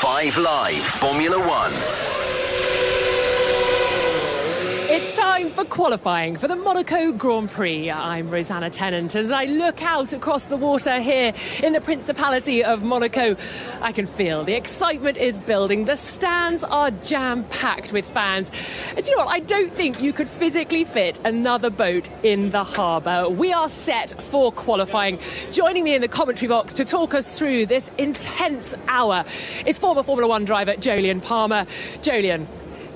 5 Live Formula One. It's time for qualifying for the Monaco Grand Prix. I'm Rosanna Tennant. As I look out across the water here in the Principality of Monaco, I can feel the excitement is building. The stands are jam-packed with fans. And do you know what? I don't think you could physically fit another boat in the harbour. We are set for qualifying. Joining me in the commentary box to talk us through this intense hour is former Formula One driver Jolyon Palmer. Jolyon,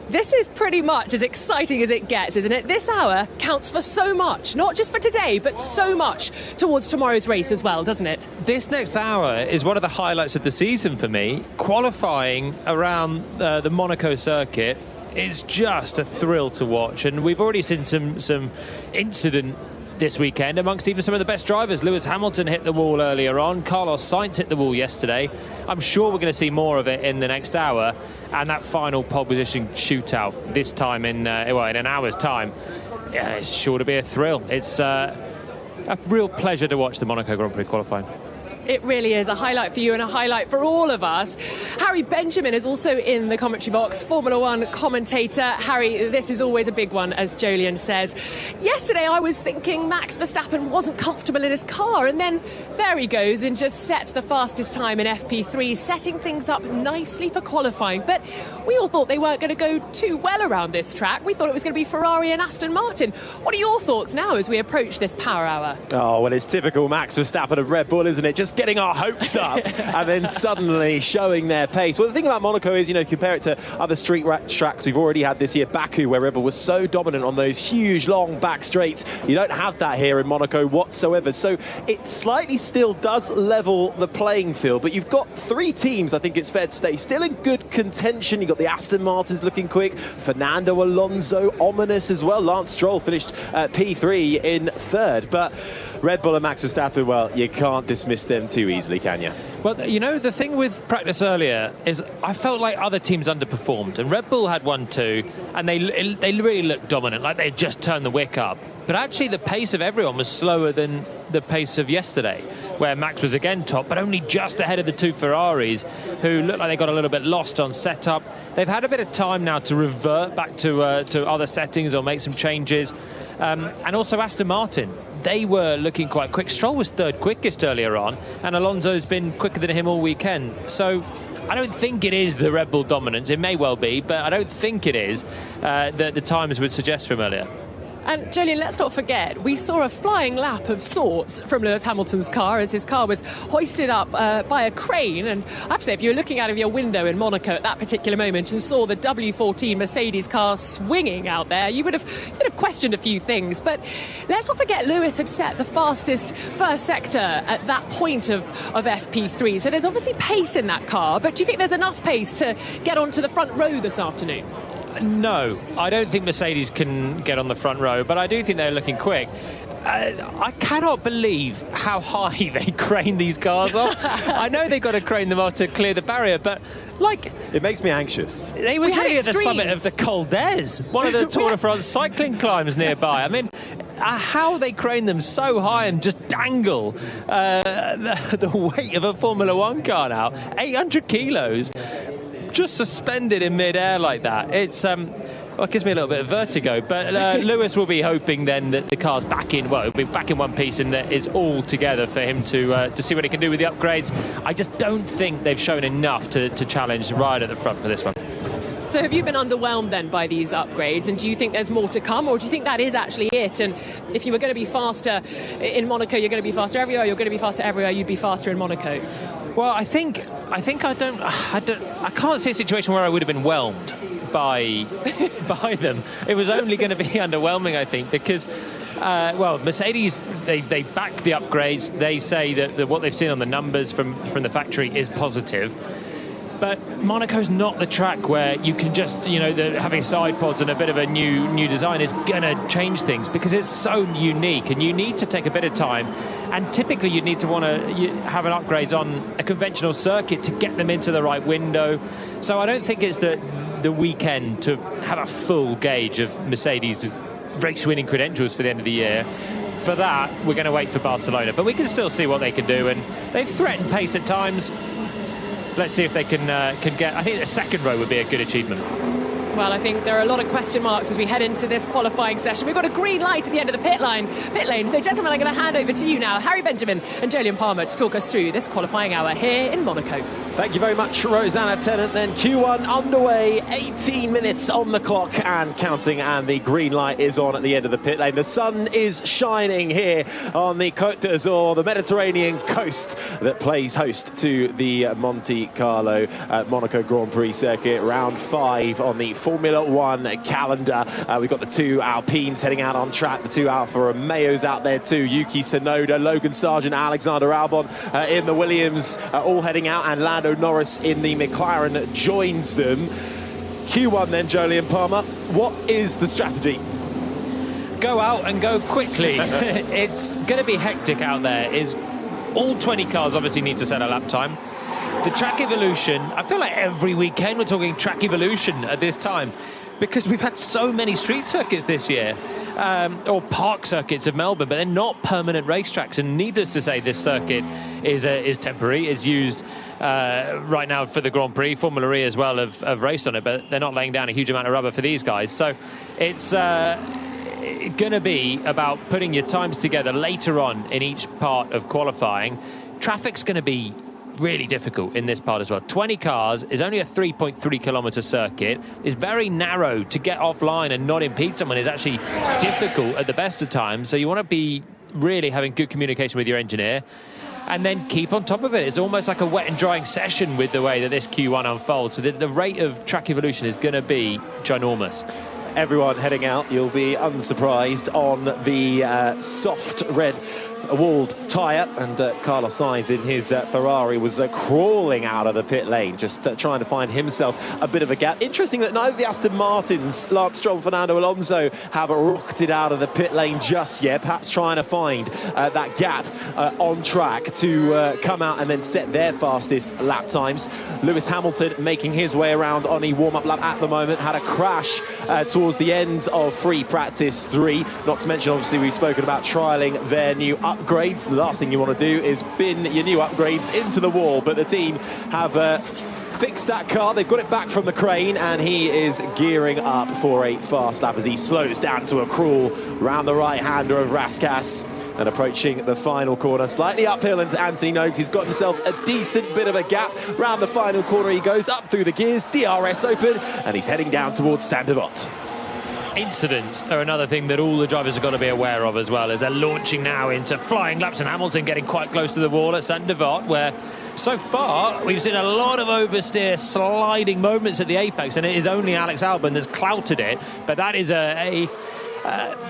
this is pretty much as exciting as it gets, isn't it? This hour counts for so much, not just for today, but so much towards tomorrow's race as well, doesn't it? This next hour is one of the highlights of the season for me. Qualifying around the Monaco circuit is just a thrill to watch, and we've already seen some incident this weekend amongst even some of the best drivers. Lewis Hamilton hit the wall earlier on. Carlos Sainz hit the wall yesterday. I'm sure we're going to see more of it in the next hour. And that final pole position shootout this time in an hour's time, yeah, it's sure to be a thrill. It's a real pleasure to watch the Monaco Grand Prix qualifying. It really is a highlight for you and a highlight for all of us. Harry Benjamin is also in the commentary box, Formula One commentator. Harry, this is always a big one, as Jolyon says. Yesterday I was thinking Max Verstappen wasn't comfortable in his car, and then there he goes and just set the fastest time in FP3, setting things up nicely for qualifying. But we all thought they weren't going to go too well around this track. We thought it was going to be Ferrari and Aston Martin. What are your thoughts now as we approach this power hour? Oh, well, it's typical Max Verstappen of Red Bull, isn't it? Just getting our hopes up and then suddenly showing their pace. Well, the thing about Monaco is, compare it to other street tracks we've already had this year. Baku, where Red Bull was so dominant on those huge, long back straights. You don't have that here in Monaco whatsoever. So it slightly still does level the playing field. But you've got three teams, I think it's fair to say, still in good contention. You've got the Aston Martins looking quick. Fernando Alonso, ominous as well. Lance Stroll finished P3 in third. But Red Bull and Max Verstappen, well, you can't dismiss them too easily, can you? Well, the thing with practice earlier is I felt like other teams underperformed, and Red Bull had 1-2, and they really looked dominant, like they had just turned the wick up. But actually the pace of everyone was slower than the pace of yesterday, where Max was again top, but only just ahead of the two Ferraris, who looked like they got a little bit lost on setup. They've had a bit of time now to revert back to other settings or make some changes. And also Aston Martin, they were looking quite quick. Stroll was third quickest earlier on, and Alonso's been quicker than him all weekend. So I don't think it is the Red Bull dominance. It may well be, but I don't think it is that the times would suggest from earlier. And Jolyon, let's not forget, we saw a flying lap of sorts from Lewis Hamilton's car as his car was hoisted up by a crane. And I have to say, if you were looking out of your window in Monaco at that particular moment and saw the W14 Mercedes car swinging out there, you would have questioned a few things. But let's not forget, Lewis had set the fastest first sector at that point of FP3. So there's obviously pace in that car. But do you think there's enough pace to get onto the front row this afternoon? No, I don't think Mercedes can get on the front row, but I do think they're looking quick. I cannot believe how high they crane these cars off. I know they've got to crane them off to clear the barrier, but it makes me anxious. They were really at the summit of the Col d'Ez, one of the Tour de France cycling climbs nearby. I mean, how they crane them so high and just dangle the weight of a Formula One car now, 800 kilos. Just suspended in mid-air like that. It gives me a little bit of vertigo. But Lewis will be hoping then that the car's back in, well, it'll be back in one piece and that it's all together for him to see what he can do with the upgrades. I just don't think they've shown enough to challenge right at the front for this one. So have you been underwhelmed then by these upgrades, and do you think there's more to come, or do you think that is actually it? And if you were going to be faster in Monaco, you're going to be faster everywhere, you're going to be faster everywhere, you'd be faster in Monaco? Well, I can't see a situation where I would have been whelmed by them. It was only going to be underwhelming, I think, because Mercedes, they back the upgrades. They say that what they've seen on the numbers from the factory is positive. But Monaco's not the track where you can just, having side pods and a bit of a new design is going to change things, because it's so unique and you need to take a bit of time. And typically you need to want to have an upgrades on a conventional circuit to get them into the right window. So I don't think it's the weekend to have a full gauge of Mercedes' race-winning credentials for the end of the year. For that, we're going to wait for Barcelona. But we can still see what they can do. And they've threatened pace at times. let's see if they can get. I think a second row would be a good achievement. Well, I think there are a lot of question marks as we head into this qualifying session. We've got a green light at the end of the pit lane. So, gentlemen, I'm going to hand over to you now, Harry Benjamin and Jolyon Palmer, to talk us through this qualifying hour here in Monaco. Thank you very much, Rosanna Tennant. Then Q1 underway, 18 minutes on the clock and counting, and the green light is on at the end of the pit lane. The sun is shining here on the Côte d'Azur, the Mediterranean coast that plays host to the Monte Carlo Monaco Grand Prix circuit. Round 5 on the Formula 1 calendar. We've got the 2 Alpines heading out on track, the 2 Alfa Romeos out there too. Yuki Tsunoda, Logan Sargent, Alexander Albon in the Williams, all heading out, and Lando Norris in the McLaren joins them. Q1 then, Jolyon Palmer, what is the strategy? Go out and go quickly. It's going to be hectic out there. All 20 cars obviously need to set a lap time. The track evolution, I feel like every weekend we're talking track evolution at this time, because we've had so many street circuits this year, or park circuits of Melbourne, but they're not permanent racetracks. And needless to say, this circuit is temporary. It's used right now for the Grand Prix. Formula E as well have raced on it, but they're not laying down a huge amount of rubber for these guys. So it's going to be about putting your times together later on in each part of qualifying. Traffic's going to be really difficult in this part as well. 20 cars is only a 3.3 kilometre circuit. It's very narrow. To get offline and not impede someone is actually difficult at the best of times. So you want to be really having good communication with your engineer and then keep on top of it. It's almost like a wet and drying session with the way that this Q1 unfolds. So the rate of track evolution is going to be ginormous. Everyone heading out, you'll be unsurprised, on the soft red walled tyre, and Carlos Sainz in his Ferrari was crawling out of the pit lane, just trying to find himself a bit of a gap. Interesting that neither the Aston Martins, Lance Stroll, Fernando Alonso, have rocketed out of the pit lane just yet, perhaps trying to find that gap on track to come out and then set their fastest lap times. Lewis Hamilton making his way around on a warm-up lap at the moment, had a crash towards the end of free practice 3, not to mention obviously we've spoken about trialling their new upgrades. The last thing you want to do is bin your new upgrades into the wall, but the team have fixed that car. They've got it back from the crane, and he is gearing up for a fast lap as he slows down to a crawl round the right-hander of Raskas and approaching the final corner. Slightly uphill into Anthony Noakes. He's got himself a decent bit of a gap. Round the final corner he goes, up through the gears, DRS open, and he's heading down towards Saint-Devote. Incidents are another thing that all the drivers have got to be aware of as well, as they're launching now into flying laps, and Hamilton getting quite close to the wall at Saint-Devote, where so far we've seen a lot of oversteer sliding moments at the apex, and it is only Alex Albon that's clouted it, but that is a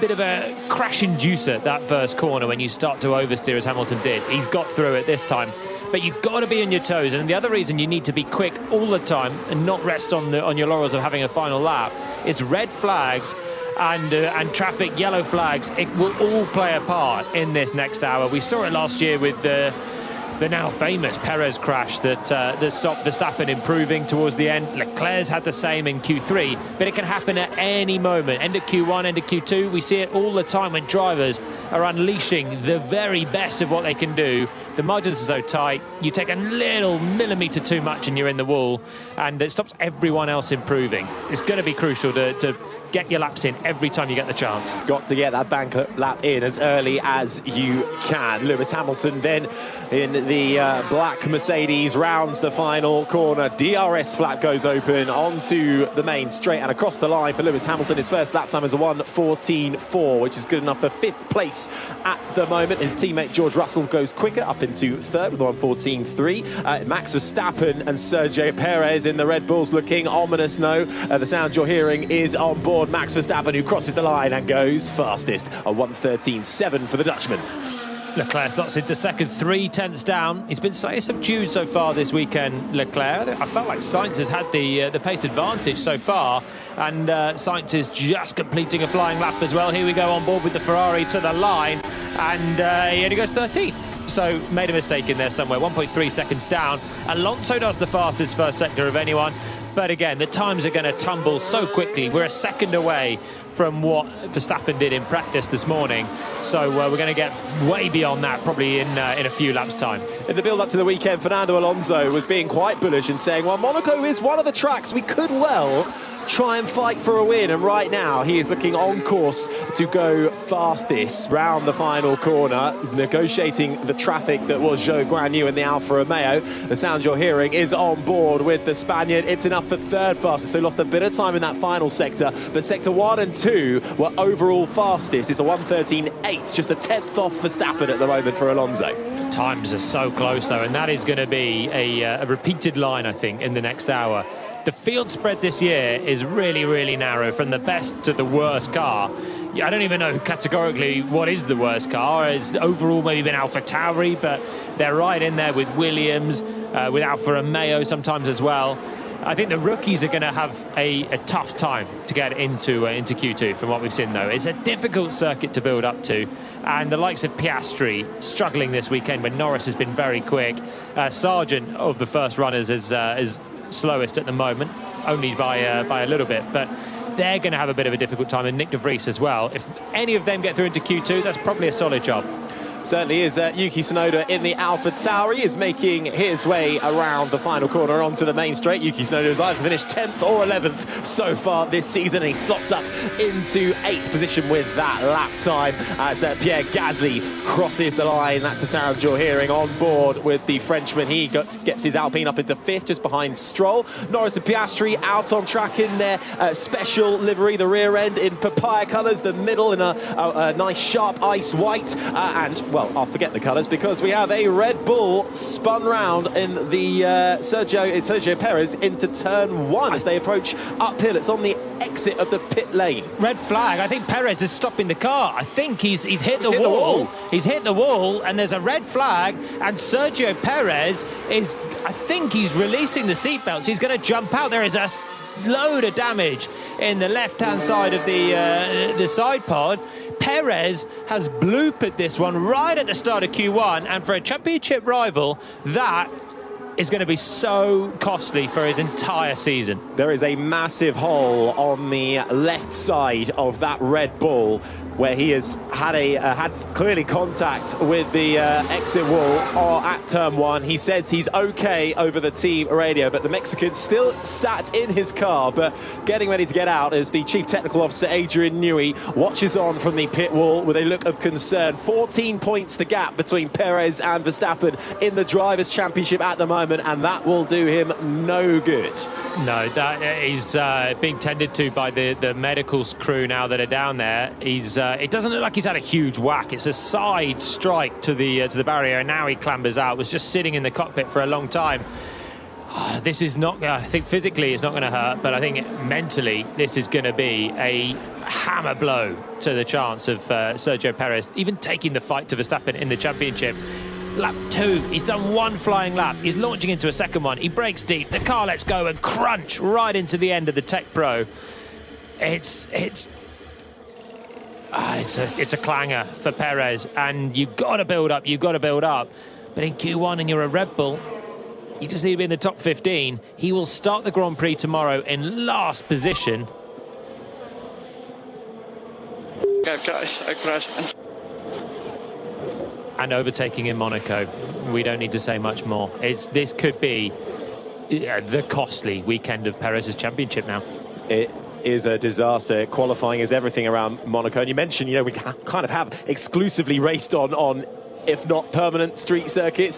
bit of a crash inducer, that first corner, when you start to oversteer as Hamilton did. He's got through it this time, but you've got to be on your toes, and the other reason you need to be quick all the time and not rest on your laurels of having a final lap is red flags and traffic yellow flags. It will all play a part in this next hour. We saw it last year with the now famous Perez crash that stopped Verstappen improving towards the end. Leclerc's had the same in Q3, but it can happen at any moment. End of Q1, end of Q2, we see it all the time when drivers are unleashing the very best of what they can do. The margins are so tight, you take a little millimetre too much and you're in the wall, and it stops everyone else improving. It's going to be crucial to get your laps in every time you get the chance. Got to get that bank lap in as early as you can. Lewis Hamilton then in the black Mercedes rounds the final corner. DRS flap goes open onto the main straight and across the line for Lewis Hamilton. His first lap time is a 1:14.4, which is good enough for 5th place at the moment. His teammate George Russell goes quicker, up into 3rd with 1:14.3. Max Verstappen and Sergio Perez in the Red Bulls looking ominous. No, the sound you're hearing is on board Max Verstappen, who crosses the line and goes fastest, a 1:13.7 for the Dutchman. Leclerc slots into second, 3 tenths down. He's been slightly subdued so far this weekend, Leclerc. I felt like Sainz has had the pace advantage so far, and Sainz is just completing a flying lap as well. Here we go on board with the Ferrari to the line, and he only goes 13th. So made a mistake in there somewhere, 1.3 seconds down. Alonso does the fastest first sector of anyone, but again, the times are going to tumble so quickly. We're a second away from what Verstappen did in practice this morning. So we're going to get way beyond that probably in a few laps' time. In the build-up to the weekend, Fernando Alonso was being quite bullish and saying, well, Monaco is one of the tracks we could well try and fight for a win, and right now he is looking on course to go fastest round the final corner, negotiating the traffic that was Zhou Guanyu in the Alfa Romeo. The sound you're hearing is on board with the Spaniard. It's enough for third fastest, so lost a bit of time in that final sector, but sector 1 and 2 were overall fastest. It's a 1:13.8, just a tenth off Verstappen at the moment for Alonso. Times are so close though, and that is going to be a repeated line, I think, in the next hour. The field spread this year is really, really narrow, from the best to the worst car. I don't even know categorically what is the worst car. It's overall maybe been AlphaTauri, but they're right in there with Williams, with Alfa Romeo sometimes as well. I think the rookies are going to have a tough time to get into Q2 from what we've seen, though. It's a difficult circuit to build up to, and the likes of Piastri struggling this weekend when Norris has been very quick. Sargent of the first runners is slowest at the moment, only by a little bit, but they're going to have a bit of a difficult time, and Nick de Vries as well. If any of them get through into Q2, that's probably a solid job. Certainly is. Yuki Tsunoda in the AlphaTauri is making his way around the final corner onto the main straight. Yuki Tsunoda has either finished 10th or 11th so far this season, and he slots up into 8th position with that lap time as Pierre Gasly crosses the line. That's the sound you're hearing on board with the Frenchman. He gets his Alpine up into 5th, just behind Stroll. Norris and Piastri out on track in their special livery, the rear end in papaya colours, the middle in a nice sharp ice white, and well, I'll forget the colours because we have a Red Bull spun round in the Sergio Perez into turn 1 as they approach uphill. It's on the exit of the pit lane. Red flag. I think Perez is stopping the car. I think he's hit the wall. He's hit the wall, and there's a red flag, and Sergio Perez is, I think he's releasing the seatbelts. He's going to jump out. There is a load of damage in the left-hand side of the side pod. Perez has bloopered this one right at the start of Q1, and for a championship rival, that is going to be so costly for his entire season. There is a massive hole on the left side of that Red Bull where he has had clearly contact with the exit wall at turn 1. He says he's okay over the team radio, but the Mexican still sat in his car, but getting ready to get out as the Chief Technical Officer Adrian Newey watches on from the pit wall with a look of concern. 14 points the gap between Perez and Verstappen in the Drivers' Championship at the moment, and that will do him no good. No, that is being tended to by the medical crew now that are down there. It doesn't look like he's had a huge whack. It's a side strike to the barrier, and now he clambers out. Was just sitting in the cockpit for a long time. This is not, I think physically it's not going to hurt, but I think mentally this is going to be a hammer blow to the chance of Sergio Perez even taking the fight to Verstappen in the championship. Lap 2, he's done one flying lap. He's launching into a second one. He brakes deep. The car lets go and crunch right into the end of the Tech Pro. It's a clanger for Perez, and you've got to build up. You've got to build up. But in Q1, and you're a Red Bull, you just need to be in the top 15. He will start the Grand Prix tomorrow in last position. Yeah, guys, I crashed. And overtaking in Monaco. We don't need to say much more. This could be the costly weekend of Perez's championship now. It is a disaster. Qualifying is everything around Monaco. And you mentioned, we kind of have exclusively raced on if not permanent street circuit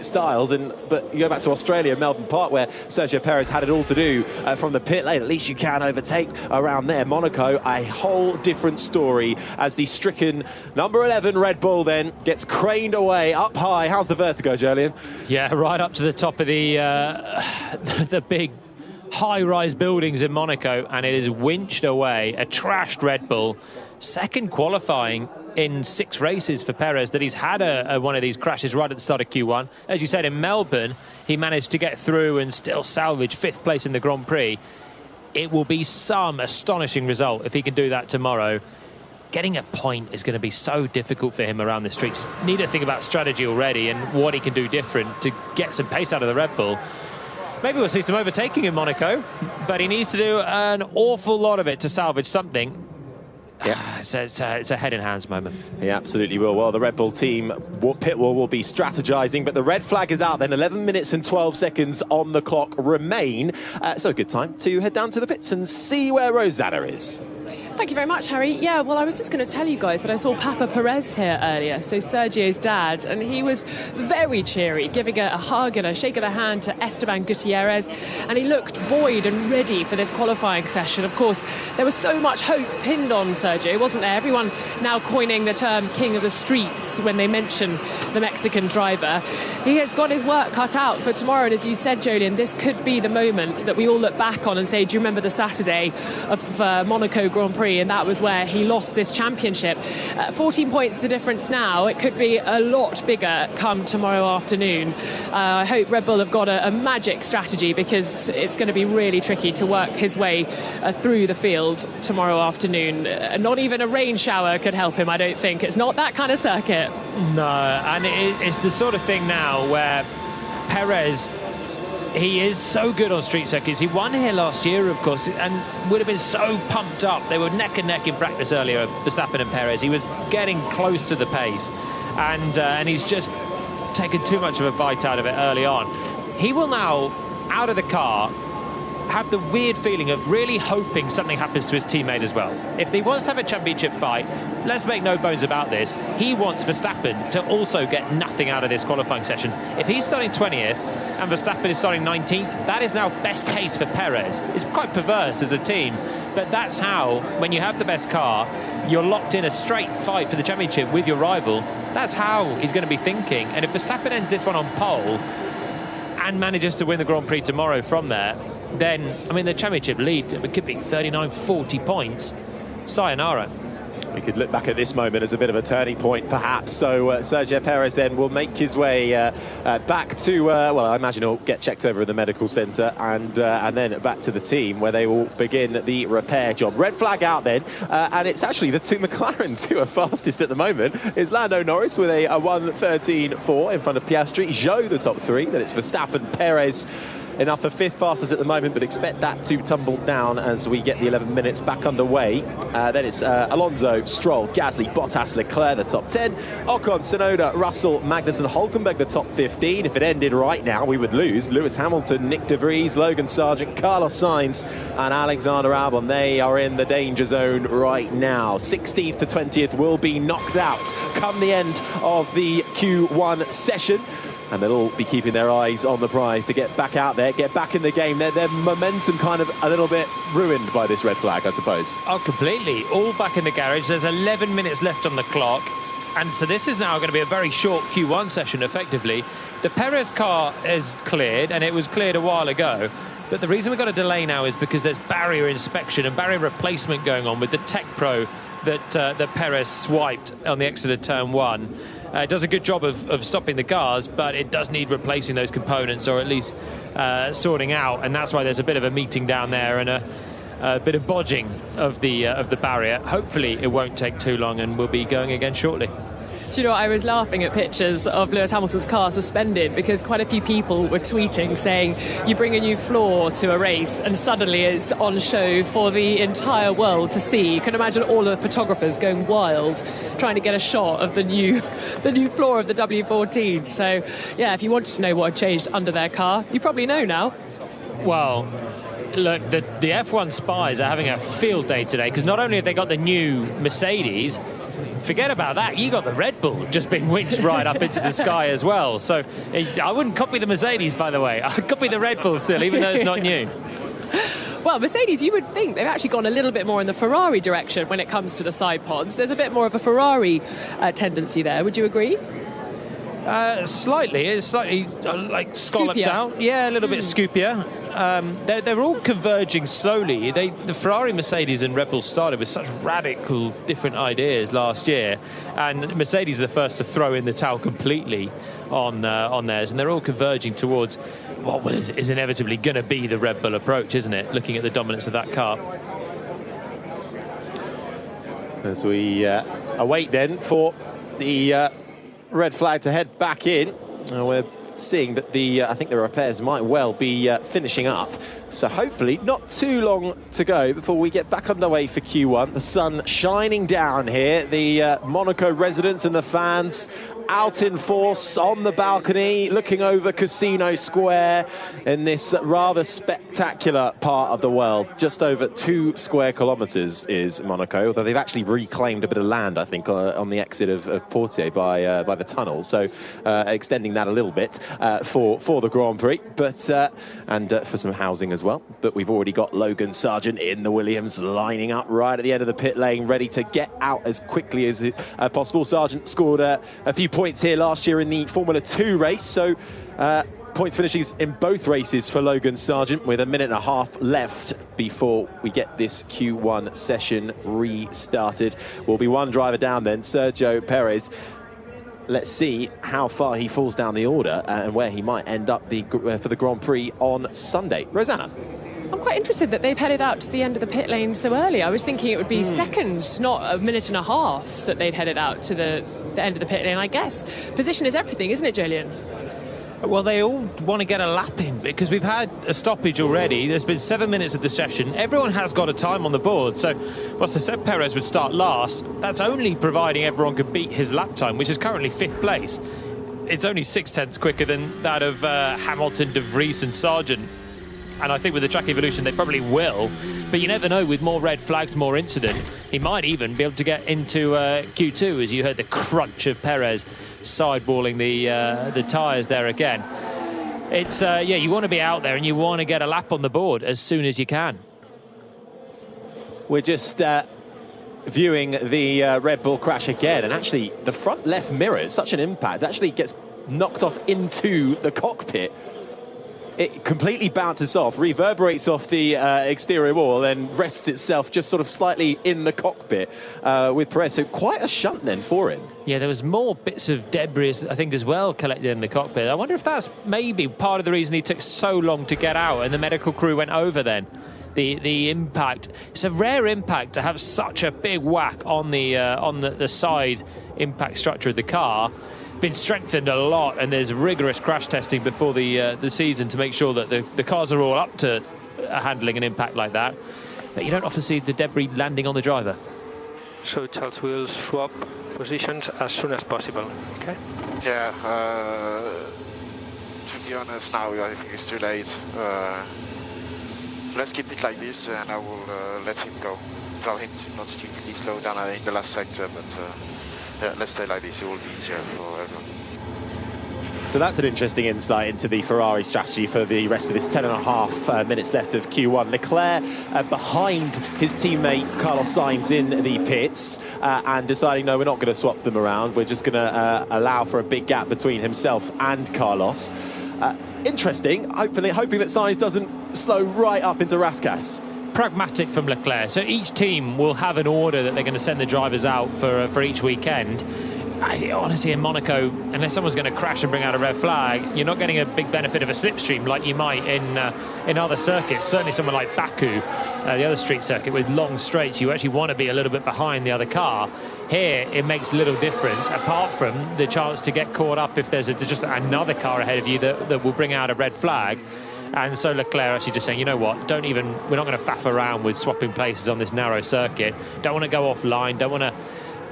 styles. But you go back to Australia, Melbourne Park, where Sergio Perez had it all to do from the pit lane. At least you can overtake around there. Monaco, a whole different story as the stricken number 11 Red Bull then gets craned away up high. How's the vertigo, Jolien? Yeah, right up to the top of the big high-rise buildings in Monaco, and it is winched away. A trashed Red Bull. Second qualifying in 6 races for Perez that he's had one of these crashes right at the start of Q1. As you said, in Melbourne, he managed to get through and still salvage 5th place in the Grand Prix. It will be some astonishing result if he can do that tomorrow. Getting a point is going to be so difficult for him around the streets. Need to think about strategy already and what he can do different to get some pace out of the Red Bull. Maybe we'll see some overtaking in Monaco, but he needs to do an awful lot of it to salvage something. Yeah. It's a head in hands moment. He absolutely will. Well, the Red Bull team, pit wall will be strategizing, but the red flag is out then. 11 minutes and 12 seconds on the clock remain. So a good time to head down to the pits and see where Rosanna is. Thank you very much, Harry. Yeah, well, I was just going to tell you guys that I saw Papa Perez here earlier, so Sergio's dad, and he was very cheery, giving a hug and a shake of the hand to Esteban Gutierrez, and he looked buoyed and ready for this qualifying session. Of course, there was so much hope pinned on Sergio, wasn't there? Everyone now coining the term king of the streets when they mention the Mexican driver. He has got his work cut out for tomorrow, and as you said, Jolien, this could be the moment that we all look back on and say, do you remember the Saturday of Monaco Grand Prix? And that was where he lost this championship. 14 points the difference now. It could be a lot bigger come tomorrow afternoon. I hope Red Bull have got a magic strategy, because it's going to be really tricky to work his way through the field tomorrow afternoon. Not even a rain shower could help him, I don't think. It's not that kind of circuit. No, and it's the sort of thing now where Perez, he is so good on street circuits. He won here last year, of course, and would have been so pumped up. They were neck and neck in practice earlier, Verstappen and Perez. He was getting close to the pace, and he's just taken too much of a bite out of it early on. He will now, out of the car, have the weird feeling of really hoping something happens to his teammate as well. If he wants to have a championship fight, let's make no bones about this, he wants Verstappen to also get nothing out of this qualifying session. If he's starting 20th and Verstappen is starting 19th, that is now best case for Perez. It's quite perverse as a team, but that's how, when you have the best car, you're locked in a straight fight for the championship with your rival. That's how he's going to be thinking. And if Verstappen ends this one on pole and manages to win the Grand Prix tomorrow from there, then, I mean, the championship lead, it could be 39, 40 points. Sayonara. We could look back at this moment as a bit of a turning point, perhaps. So Sergio Perez then will make his way back to, well, I imagine he'll get checked over in the medical centre, and then back to the team where they will begin the repair job. Red flag out then, and it's actually the two McLarens who are fastest at the moment. It's Lando Norris with a 1:13.4 in front of Piastri. Zhou the top three, then it's Verstappen, Perez, enough for fifth fastest at the moment, but expect that to tumble down as we get the 11 minutes back underway. Then it's Alonso, Stroll, Gasly, Bottas, Leclerc, the top 10. Ocon, Tsunoda, Russell, Magnussen, Hulkenberg, the top 15. If it ended right now, we would lose. Lewis Hamilton, Nick De Vries, Logan Sargent, Carlos Sainz, and Alexander Albon. They are in the danger zone right now. 16th to 20th will be knocked out come the end of the Q1 session. And they'll all be keeping their eyes on the prize to get back out there, get back in the game. Their momentum kind of a little bit ruined by this red flag, I suppose. Oh, completely. All back in the garage. There's 11 minutes left on the clock. And so this is now going to be a very short Q1 session, effectively. The Perez car is cleared, and it was cleared a while ago. But the reason we've got a delay now is because there's barrier inspection and barrier replacement going on with the Tech Pro that Perez swiped on the exit of turn 1. It does a good job of stopping the cars, but it does need replacing those components, or at least sorting out, and that's why there's a bit of a meeting down there and a bit of bodging of the barrier. Hopefully it won't take too long, and we'll be going again shortly. Do you know what? I was laughing at pictures of Lewis Hamilton's car suspended, because quite a few people were tweeting saying you bring a new floor to a race and suddenly it's on show for the entire world to see. You can imagine all of the photographers going wild trying to get a shot of the new floor of the W14. So yeah, if you wanted to know what had changed under their car, you probably know now. Well, look, the F1 spies are having a field day today, because not only have they got the new Mercedes, forget about that, you got the Red Bull just being winched right up into the sky as well. So I wouldn't copy the Mercedes, by the way. I'd copy the Red Bull still, even though it's not new. Well, Mercedes, you would think they've actually gone a little bit more in the Ferrari direction when it comes to the side pods. There's a bit more of a Ferrari tendency there. Would you agree? Slightly. It's slightly like scalloped Scoopier. out. Yeah, a little bit scoopier. They're all converging slowly. The Ferrari, Mercedes and Red Bull started with such radical different ideas last year, and Mercedes are the first to throw in the towel completely on theirs, and they're all converging towards what is inevitably going to be the Red Bull approach, isn't it, looking at the dominance of that car. As we await then for the red flag to head back in. We're seeing that I think the repairs might well be finishing up. So hopefully not too long to go before we get back underway for Q1. The sun shining down here. The Monaco residents and the fans out in force on the balcony, looking over Casino Square in this rather spectacular part of the world. Just over 2 square kilometres is Monaco, although they've actually reclaimed a bit of land, I think, on the exit of Portier by the tunnel. So extending that a little bit for the Grand Prix, but and for some housing as well. But we've already got Logan Sargent in the Williams lining up right at the end of the pit lane, ready to get out as quickly as possible. Sargent scored a few points here last year in the Formula 2 race, so points finishes in both races for Logan Sargent, with 1.5 minutes left before we get this Q1 session restarted. Will be one driver down then, Sergio Perez. Let's see how far he falls down the order and where he might end up for the Grand Prix on Sunday. Rosanna? I'm quite interested that they've headed out to the end of the pit lane so early. I was thinking it would be seconds, not 1.5 minutes that they'd headed out to the end of the pit lane. I guess position is everything, isn't it, Julian? Well, they all want to get a lap in because we've had a stoppage already. There's been 7 minutes of the session. Everyone has got a time on the board. So, whilst I said Perez would start last, that's only providing everyone could beat his lap time, which is currently 5th place. It's only 0.6 quicker than that of Hamilton, De Vries and Sargent. And I think with the track evolution, they probably will. But you never know, with more red flags, more incident, he might even be able to get into Q2, as you heard the crunch of Perez sidewalling the tyres there again. It's, you want to be out there and you want to get a lap on the board as soon as you can. We're just viewing the Red Bull crash again, and actually the front left mirror, it's such an impact, actually gets knocked off into the cockpit. It completely bounces off, reverberates off the exterior wall, then rests itself just sort of slightly in the cockpit with Perez. So quite a shunt then for him. Yeah, there was more bits of debris, I think, as well collected in the cockpit. I wonder if that's maybe part of the reason he took so long to get out and the medical crew went over then. The impact, it's a rare impact to have such a big whack on the side impact structure of the car. Been strengthened a lot, and there's rigorous crash testing before the season to make sure that the cars are all up to handling an impact like that. But you don't often see the debris landing on the driver. So Charles will swap positions as soon as possible. Okay. Yeah. To be honest, now I think it's too late. Let's keep it like this, and I will let him go. Tell him to not stupidly slow down in the last sector, but. Yeah, let's stay like this, it will be easier for everyone. So that's an interesting insight into the Ferrari strategy for the rest of this 10.5 minutes left of Q1. Leclerc behind his teammate Carlos Sainz in the pits and deciding, no, we're not going to swap them around. We're just going to allow for a big gap between himself and Carlos. Interesting, hoping that Sainz doesn't slow right up into Raskas. Pragmatic from Leclerc. So each team will have an order that they're going to send the drivers out for each weekend. Honestly, in Monaco, unless someone's going to crash and bring out a red flag, you're not getting a big benefit of a slipstream like you might in other circuits. Certainly somewhere like Baku, the other street circuit with long straights, you actually want to be a little bit behind the other car. Here, it makes little difference, apart from the chance to get caught up if there's just another car ahead of you that will bring out a red flag. And so Leclerc actually just saying, you know what, we're not going to faff around with swapping places on this narrow circuit. Don't want to go offline, don't want to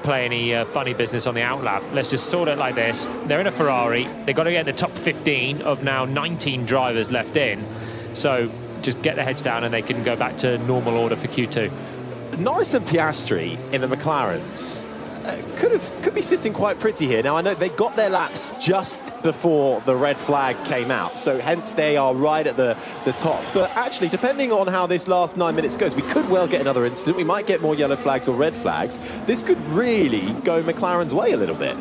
play any funny business on the outlap. Let's just sort it like this. They're in a Ferrari. They've got to get in the top 15 of now 19 drivers left in. So just get their heads down and they can go back to normal order for Q2. Norris and Piastri in the McLarens could be sitting quite pretty here. Now, I know they got their laps just before the red flag came out, so hence they are right at the top. But actually, depending on how this last 9 minutes goes, we could well get another incident. We might get more yellow flags or red flags. This could really go McLaren's way a little bit.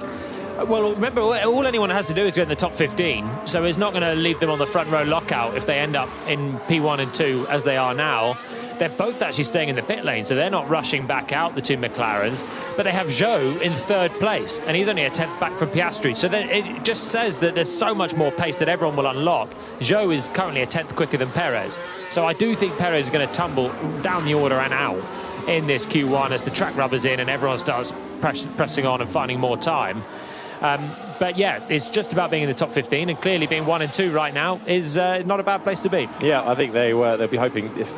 Well, remember, all anyone has to do is get in the top 15, so it's not going to leave them on the front row lockout if they end up in P1 and 2 as they are now. They're both actually staying in the pit lane, so they're not rushing back out, the two McLarens. But they have Zhou in 3rd place, and he's only a 10th back from Piastri. So it just says that there's so much more pace that everyone will unlock. Zhou is currently a 10th quicker than Perez. So I do think Perez is going to tumble down the order and out in this Q1 as the track rubbers in and everyone starts pressing on and finding more time. But yeah, it's just about being in the top 15, and clearly being 1 and 2 right now is not a bad place to be. Yeah, I think they'll be hoping if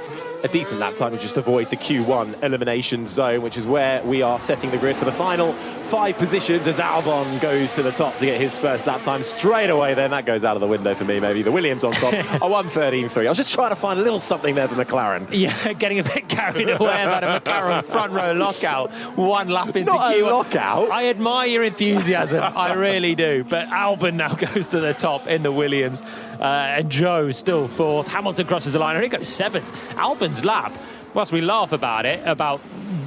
a decent lap time would just avoid the Q1 elimination zone, which is where we are setting the grid for the final 5 positions as Albon goes to the top to get his first lap time straight away. Then that goes out of the window for me, maybe. The Williams on top, a 1:13.3. I was just trying to find a little something there for McLaren. Yeah, getting a bit carried away about a McLaren front row lockout, 1 lap into Not Q1. a lockout. I admire your enthusiasm, I really do. But Albon now goes to the top in the Williams, and Joe still 4th. Hamilton crosses the line, and he goes 7th. Albon's lap, whilst we laugh about it, about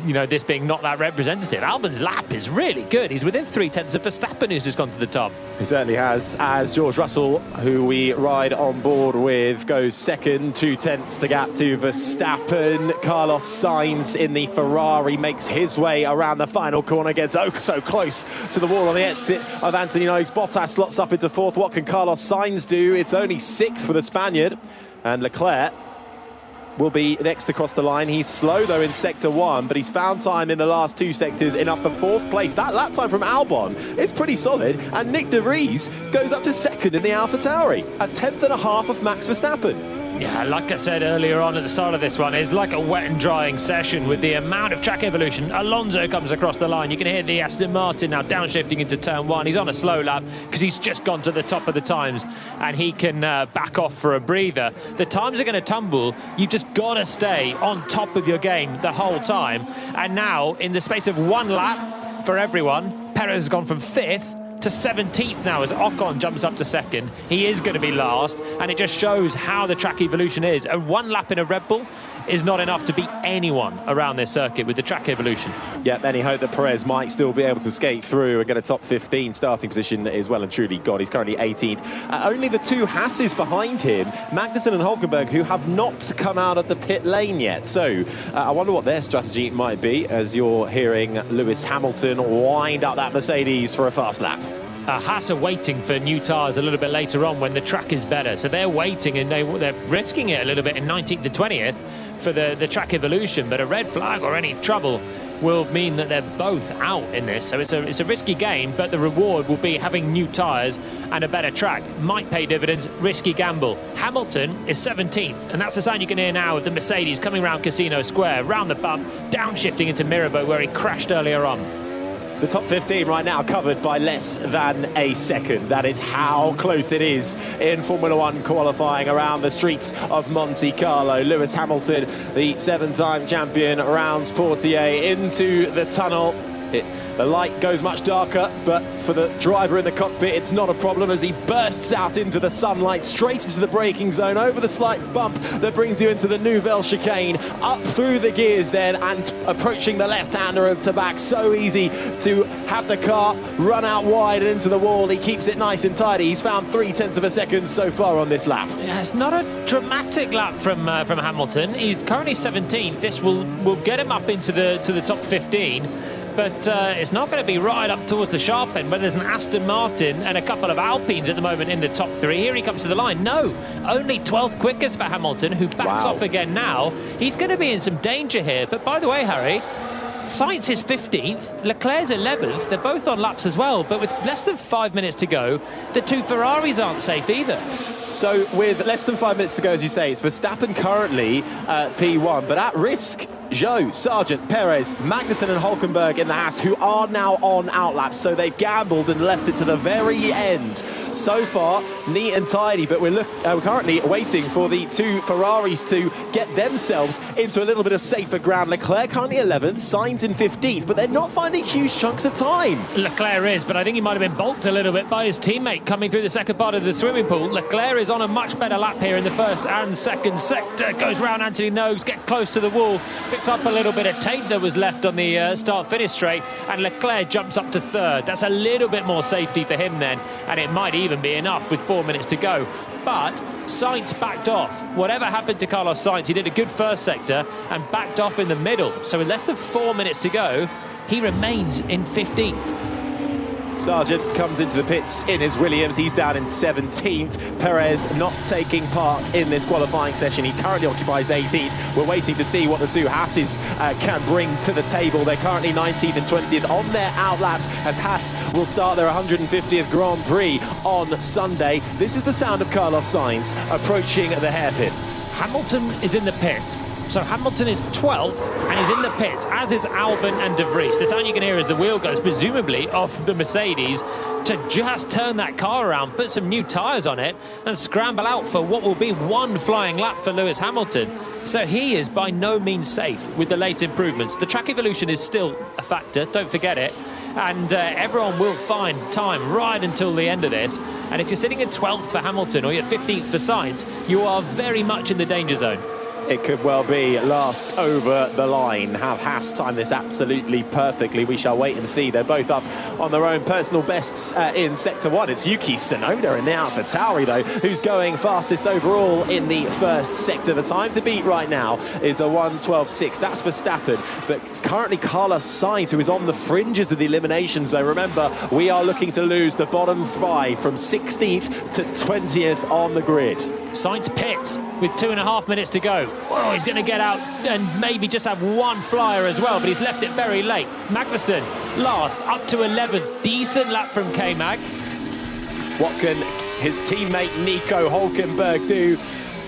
this being not that representative, Albon's lap is really good. He's within 3/10 of Verstappen, who's just gone to the top. He certainly has, as George Russell, who we ride on board with, goes 2nd, 2/10 the gap to Verstappen. Carlos Sainz in the Ferrari makes his way around the final corner, gets oh so close to the wall on the exit of Anthony Noakes. Bottas slots up into 4th. What can Carlos Sainz do? It's only 6th for the Spaniard, and Leclerc will be next across the line. He's slow though in sector 1, but he's found time in the last 2 sectors enough for 4th place. That lap time from Albon is pretty solid, and Nick de Vries goes up to 2nd in the AlphaTauri, a 1/10.5 of Max Verstappen. Yeah, like I said earlier on at the start of this one, it's like a wet and drying session with the amount of track evolution. Alonso comes across the line. You can hear the Aston Martin now downshifting into turn 1. He's on a slow lap because he's just gone to the top of the times, and he can back off for a breather. The times are going to tumble. You've just got to stay on top of your game the whole time. And now, in the space of 1 lap for everyone, Perez has gone from 5th to 17th now as Ocon jumps up to 2nd. He is going to be last, and it just shows how the track evolution is. A 1 lap in a Red Bull is not enough to beat anyone around this circuit with the track evolution. Yeah, any hope that Perez might still be able to skate through and get a top 15 starting position is well and truly gone. He's currently 18th. Only the 2 Hasses behind him, Magnussen and Hülkenberg, who have not come out of the pit lane yet. So I wonder what their strategy might be as you're hearing Lewis Hamilton wind up that Mercedes for a fast lap. Haas are waiting for new tyres a little bit later on when the track is better. So they're waiting, and they're risking it a little bit in 19th and 20th for the track evolution. But a red flag or any trouble will mean that they're both out in this. So it's a risky game, but the reward will be having new tyres and a better track. Might pay dividends, risky gamble. Hamilton is 17th, and that's the sound you can hear now of the Mercedes coming round Casino Square, round the bump, downshifting into Mirabeau where he crashed earlier on. The top 15 right now covered by less than a second. That is how close it is in Formula One qualifying around the streets of Monte Carlo. Lewis Hamilton, the 7-time champion, rounds Portier into the tunnel. The light goes much darker, but for the driver in the cockpit, it's not a problem as he bursts out into the sunlight, straight into the braking zone, over the slight bump that brings you into the Nouvelle chicane, up through the gears then, and approaching the left-hander of Tabac. So easy to have the car run out wide and into the wall. He keeps it nice and tidy. He's found 0.3 of a second so far on this lap. Yeah, it's not a dramatic lap from Hamilton. He's currently 17th. This will get him up into the top 15. But it's not going to be right up towards the sharp end where there's an Aston Martin and a couple of Alpines at the moment in the top 3. Here he comes to the line. No, only 12th quickest for Hamilton, who backs off again now. He's going to be in some danger here. But by the way, Harry, Sainz is 15th, Leclerc's 11th. They're both on laps as well, but with less than 5 minutes to go, the 2 Ferraris aren't safe either. So with less than 5 minutes to go, as you say, it's Verstappen currently P1, but at risk, Zhou, Sargent, Perez, Magnussen and Hülkenberg in the Haas, who are now on outlaps, so they've gambled and left it to the very end. So far, neat and tidy, but we're currently waiting for the 2 Ferraris to get themselves into a little bit of safer ground. Leclerc currently 11th, Sainz in 15th, but they're not finding huge chunks of time. Leclerc is, but I think he might have been balked a little bit by his teammate coming through the second part of the swimming pool. Leclerc is on a much better lap here in the first and second sector. Goes round Anthony Noakes, get close to the wall, picks up a little bit of tape that was left on the start-finish straight, and Leclerc jumps up to 3rd. That's a little bit more safety for him then, and it might even be enough with 4 minutes to go. But Sainz backed off. Whatever happened to Carlos Sainz, he did a good first sector and backed off in the middle. So with less than 4 minutes to go, he remains in 15th. Sargent comes into the pits in his Williams. He's down in 17th. Perez not taking part in this qualifying session. He currently occupies 18th. We're waiting to see what the two Hasses can bring to the table. They're currently 19th and 20th on their outlaps as Haas will start their 150th Grand Prix on Sunday. This is the sound of Carlos Sainz approaching the hairpin. Hamilton is in the pits. So Hamilton is 12th and is in the pits, as is Albon and De Vries. The sound you can hear as the wheel goes, presumably off the Mercedes, to just turn that car around, put some new tyres on it, and scramble out for what will be one flying lap for Lewis Hamilton. So he is by no means safe with the late improvements. The track evolution is still a factor, don't forget it. And everyone will find time right until the end of this. And if you're sitting in 12th for Hamilton or you're 15th for Sainz, you are very much in the danger zone. It could well be last over the line. Have Haas time this absolutely perfectly? We shall wait and see. They're both up on their own personal bests in Sector 1. It's Yuki Tsunoda in the AlphaTauri, though, who's going fastest overall in the first sector. The time to beat right now is a 1:12.6. That's Verstappen, but it's currently Carlos Sainz who is on the fringes of the elimination zone. Remember, we are looking to lose the bottom 5 from 16th to 20th on the grid. Sainz pits with 2.5 minutes to go. Oh, he's going to get out and maybe just have one flyer as well, but he's left it very late. Magnussen last, up to 11th. Decent lap from K-Mag. What can his teammate Nico Hülkenberg do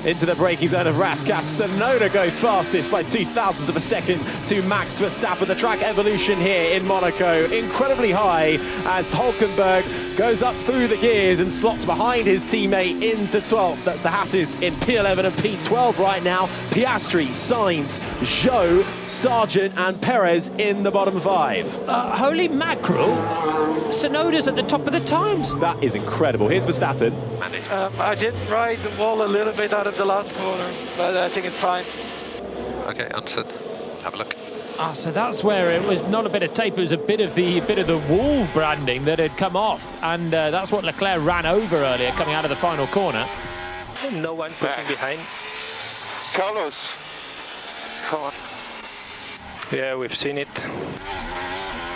into the braking zone of Raskas? Tsunoda goes fastest by 0.02 of a second to Max Verstappen. The track evolution here in Monaco incredibly high as Hülkenberg goes up through the gears and slots behind his teammate into 12th. That's the Hasses in P11 and P12 right now. Piastri, Sainz, Zhou, Sargent and Perez in the bottom 5. Holy mackerel, Tsunoda's at the top of the times. That is incredible. Here's Verstappen. I did ride the wall a little bit out of the last corner, but I think it's fine. Okay, understood. Have a look. So that's where it was not a bit of tape, it was a bit of the wall branding that had come off, and that's what Leclerc ran over earlier coming out of the final corner. No one pushing behind. Carlos, come on. Yeah, we've seen it.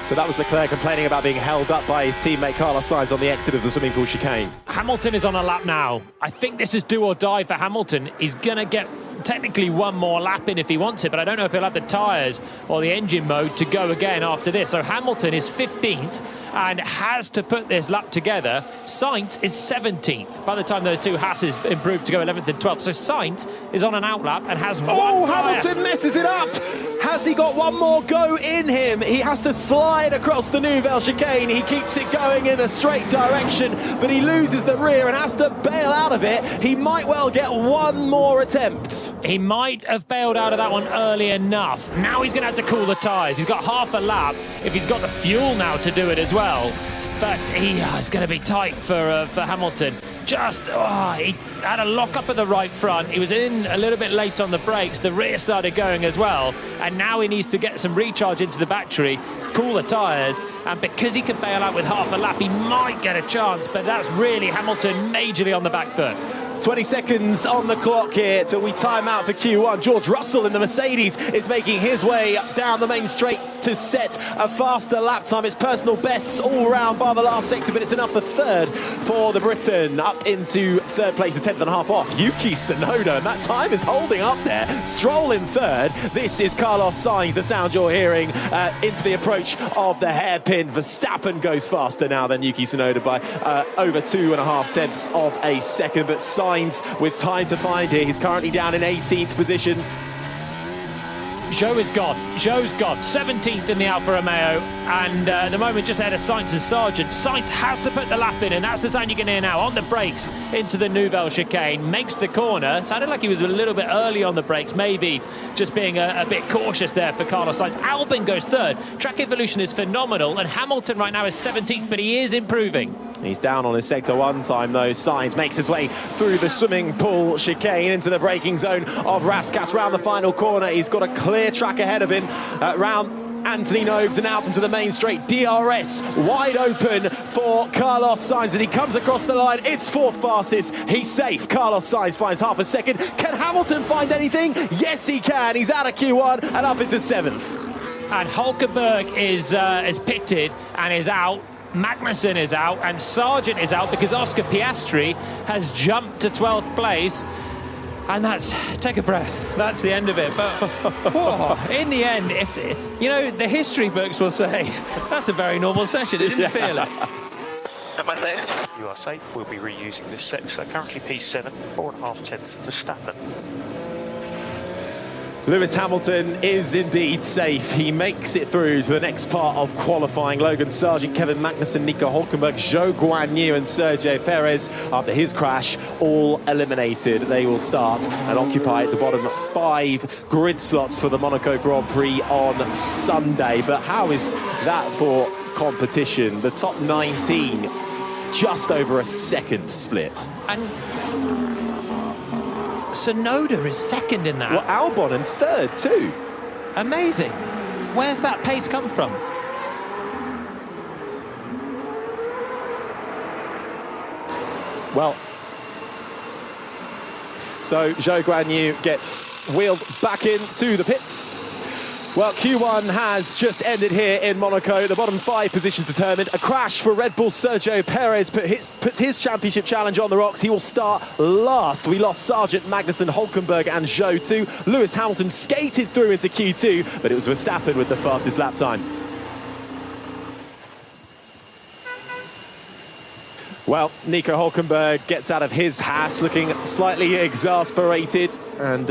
So that was Leclerc complaining about being held up by his teammate Carlos Sainz on the exit of the swimming pool chicane. Hamilton is on a lap now. I think this is do or die for Hamilton. He's going to get technically one more lap in if he wants it, but I don't know if he'll have the tyres or the engine mode to go again after this. So Hamilton is 15th and has to put this lap together. Sainz is 17th by the time those two Hasses improve to go 11th and 12th. So Sainz is on an outlap and has one tyre. Hamilton messes it up! Has he got one more go in him? He has to slide across the Nouvelle chicane. He keeps it going in a straight direction, but he loses the rear and has to bail out of it. He might well get one more attempt. He might have bailed out of that one early enough. Now he's going to have to cool the tyres. He's got half a lap if he's got the fuel now to do it as well. But it's going to be tight for Hamilton. He had a lock up at the right front. He was in a little bit late on the brakes. The rear started going as well. And now he needs to get some recharge into the battery, cool the tyres. And because he can bail out with half a lap, he might get a chance. But that's really Hamilton majorly on the back foot. 20 seconds on the clock here till we time out for Q1. George Russell in the Mercedes is making his way down the main straight to set a faster lap time. It's personal bests all round bar the last sector, but it's enough for third for the Briton. Up into third place, a 10th and a half off. Yuki Tsunoda, and that time is holding up there. Stroll in third. This is Carlos Sainz, the sound you're hearing into the approach of the hairpin. Verstappen goes faster now than Yuki Tsunoda by over 2.5 tenths of a second, but Sainz with time to find here. He's currently down in 18th position. Zhou is gone. Zhou's gone. 17th in the Alfa Romeo, and at the moment just ahead of Sainz and Sargent. Sainz has to put the lap in, and that's the sound you can hear now. On the brakes into the Nouvelle chicane, makes the corner. Sounded like he was a little bit early on the brakes, maybe just being a bit cautious there for Carlos Sainz. Albon goes third. Track evolution is phenomenal, and Hamilton right now is 17th, but he is improving. He's down on his Sector 1 time, though. Sainz makes his way through the swimming pool chicane into the braking zone of Raskas. Round the final corner, he's got a clear track ahead of him. Round Anthony Nogues and out into the main straight. DRS wide open for Carlos Sainz, and he comes across the line. It's fourth fastest. He's safe. Carlos Sainz finds half a second. Can Hamilton find anything? Yes, he can. He's out of Q1 and up into 7th. And Hülkenberg is pitted and is out. Magnussen is out and Sargent is out because Oscar Piastri has jumped to 12th place. And that's, take a breath, that's the end of it. But whoa, in the end, if you know, the history books will say that's a very normal session. It didn't feel it. Am I safe? You are safe. We'll be reusing this set. So currently P7, 4.5 tenths to Verstappen. Lewis Hamilton is indeed safe. He makes it through to the next part of qualifying. Logan Sargent, Kevin Magnussen, Nico Hülkenberg, Zhou Guanyu and Sergio Perez, after his crash, all eliminated. They will start and occupy the bottom 5 grid slots for the Monaco Grand Prix on Sunday. But how is that for competition? The top 19, just over a second split. And Tsunoda is second in that. Well, Albon in third too. Amazing. Where's that pace come from? Well, so Zhou Guanyu gets wheeled back into the pits. Well, Q1 has just ended here in Monaco. The bottom 5 positions determined. A crash for Red Bull. Sergio Perez puts his championship challenge on the rocks. He will start last. We lost Sargent, Magnussen, Hülkenberg and Zhou too. Lewis Hamilton skated through into Q2, but it was Verstappen with the fastest lap time. Well, Nico Hülkenberg gets out of his Haas looking slightly exasperated, and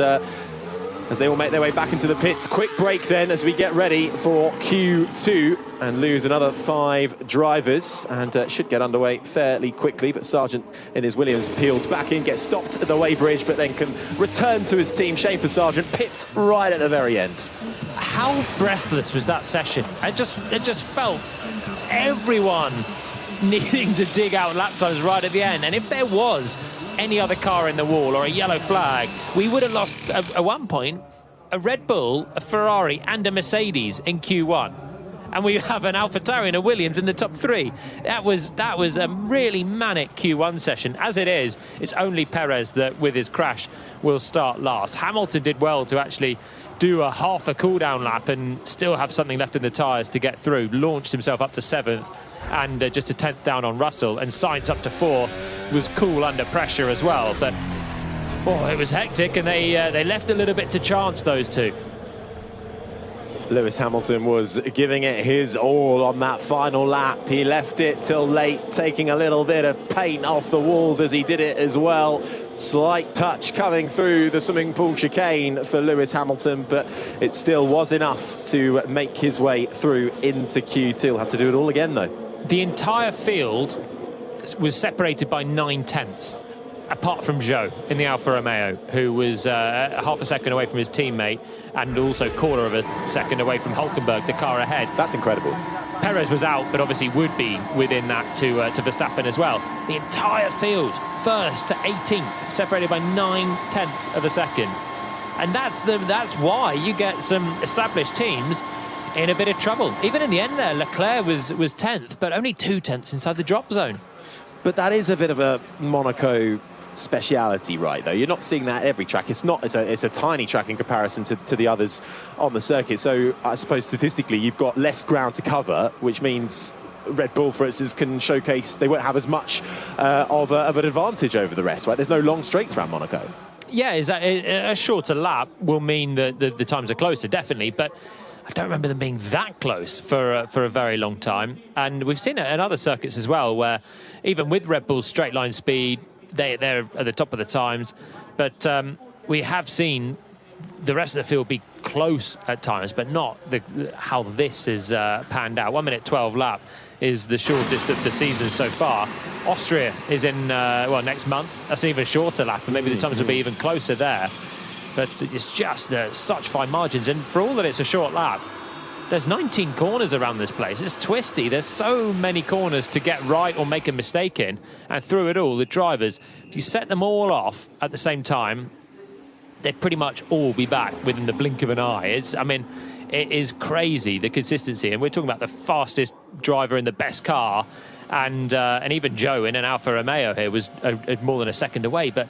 as they all make their way back into the pits. Quick break then as we get ready for Q2 and lose another 5 drivers, and should get underway fairly quickly. But Sargent in his Williams peels back in, gets stopped at the weighbridge, but then can return to his team. Shame for Sargent, pipped right at the very end. How breathless was that session? It just felt everyone needing to dig out lap times right at the end. And if there was any other car in the wall or a yellow flag, we would have lost at one point a Red Bull, a Ferrari and a Mercedes in Q1, and we have an AlphaTauri and a Williams in the top 3. That was a really manic Q1 session. As it is, it's only Perez that with his crash will start last. Hamilton did well to actually do a half a cool-down lap and still have something left in the tyres to get through. Launched himself up to 7th and just a 10th down on Russell, and Sainz up to 4th was cool under pressure as well. But oh, it was hectic, and they left a little bit to chance, those two. Lewis Hamilton was giving it his all on that final lap. He left it till late, taking a little bit of paint off the walls as he did it as well. Slight touch coming through the swimming pool chicane for Lewis Hamilton, but it still was enough to make his way through into Q2. He'll have to do it all again, though. The entire field was separated by 9 tenths, apart from Zhou in the Alfa Romeo, who was half a second away from his teammate and also quarter of a second away from Hülkenberg, the car ahead. That's incredible. Perez was out, but obviously would be within that to Verstappen as well. The entire field, 1st to 18th, separated by 9 tenths of a second. And that's why you get some established teams in a bit of trouble. Even in the end there, Leclerc was 10th, but only 2 tenths inside the drop zone. But that is a bit of a Monaco speciality, right, though? You're not seeing that at every track. It's a tiny track in comparison to the others on the circuit. So I suppose statistically you've got less ground to cover, which means Red Bull, for instance, can showcase they won't have as much of an advantage over the rest, right? There's no long straights around Monaco. Yeah, a shorter lap will mean that the times are closer, definitely, but I don't remember them being that close for a very long time. And we've seen it in other circuits as well, where even with Red Bull's straight line speed, they're at the top of the times. But we have seen the rest of the field be close at times, but not how this is panned out. 1 minute 12 lap is the shortest of the season so far. Austria is in, next month. That's an even shorter lap, and maybe the times will be even closer there. But it's just such fine margins, and for all that it's a short lap, there's 19 corners around this place. It's twisty. There's so many corners to get right or make a mistake in, and through it all, the drivers, if you set them all off at the same time, they'd pretty much all be back within the blink of an eye. It is crazy, the consistency, and we're talking about the fastest driver in the best car, and even Zhou in an Alfa Romeo here was more than a second away. But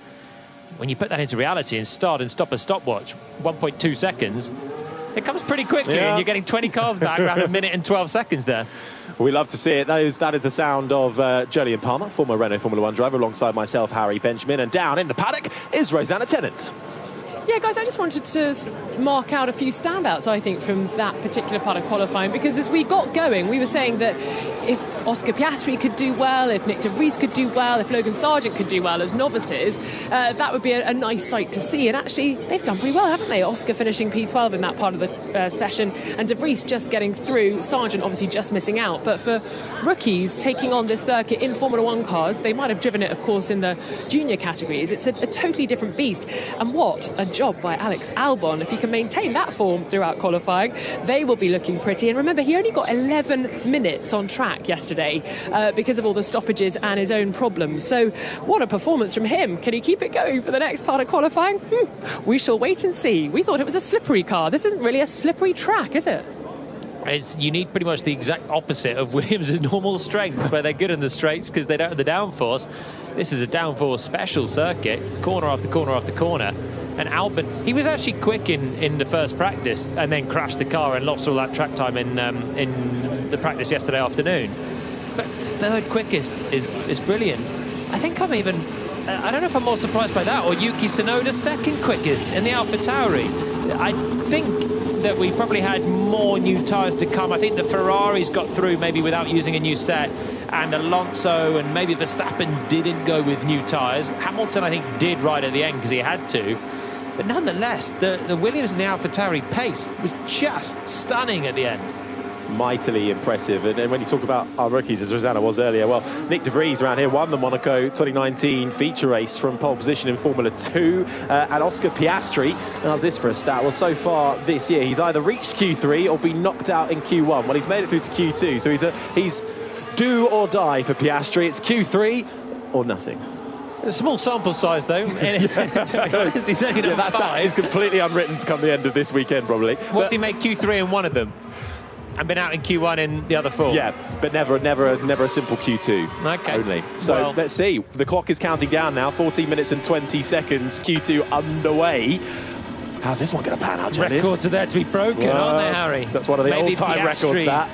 when you put that into reality and start and stop a stopwatch, 1.2 seconds, it comes pretty quickly, and you're getting 20 cars back around 1 minute and 12 seconds there. We love to see it. That is the sound of Jolyon Palmer, former Renault Formula 1 driver, alongside myself, Harry Benjamin. And down in the paddock is Rosanna Tennant. Yeah, guys, I just wanted to sort of mark out a few standouts, I think, from that particular part of qualifying, because as we got going, we were saying that if Oscar Piastri could do well, if Nick de Vries could do well, if Logan Sargent could do well as novices, that would be a nice sight to see. And actually, they've done pretty well, haven't they? Oscar finishing P12 in that part of the session, and de Vries just getting through, Sargent obviously just missing out. But for rookies taking on this circuit in Formula 1 cars, they might have driven it, of course, in the junior categories. It's a totally different beast. And what a job by Alex Albon. If he can maintain that form throughout qualifying, they will be looking pretty. And remember, he only got 11 minutes on track yesterday because of all the stoppages and his own problems. So what a performance from him. Can he keep it going for the next part of qualifying? We shall wait and see. We thought it was a slippery car. This isn't really a slippery track, is it? You need pretty much the exact opposite of Williams' normal strengths, where they're good in the straights because they don't have the downforce. This is a downforce special circuit, corner after corner after corner. And Albon, he was actually quick in the first practice and then crashed the car and lost all that track time in the practice yesterday afternoon. But third quickest is brilliant. I think I don't know if I'm more surprised by that or Yuki Tsunoda's second quickest in the AlphaTauri. I think that we probably had more new tyres to come. I think the Ferraris got through maybe without using a new set, and Alonso and maybe Verstappen didn't go with new tyres. Hamilton, I think, did right at the end because he had to. But nonetheless, the Williams and the AlphaTauri pace was just stunning at the end. Mightily impressive. And when you talk about our rookies, as Rosanna was earlier, well, Nick de Vries around here won the Monaco 2019 feature race from pole position in Formula 2. And Oscar Piastri, how's this for a stat? Well, so far this year, he's either reached Q3 or been knocked out in Q1. Well, he's made it through to Q2, so he's do or die for Piastri. It's Q3 or nothing. A small sample size, though. To be honest, he's only done 5. That is completely unwritten come the end of this weekend, probably. What's he made Q3 in one of them? And been out in Q1 in the other 4. Yeah, but never a simple Q2. Okay. Only. So let's see. The clock is counting down now. 14 minutes and 20 seconds. Q2 underway. How's this one going to pan out, Jenny? Records are there to be broken, aren't they, Harry? That's one of the all-time records, that.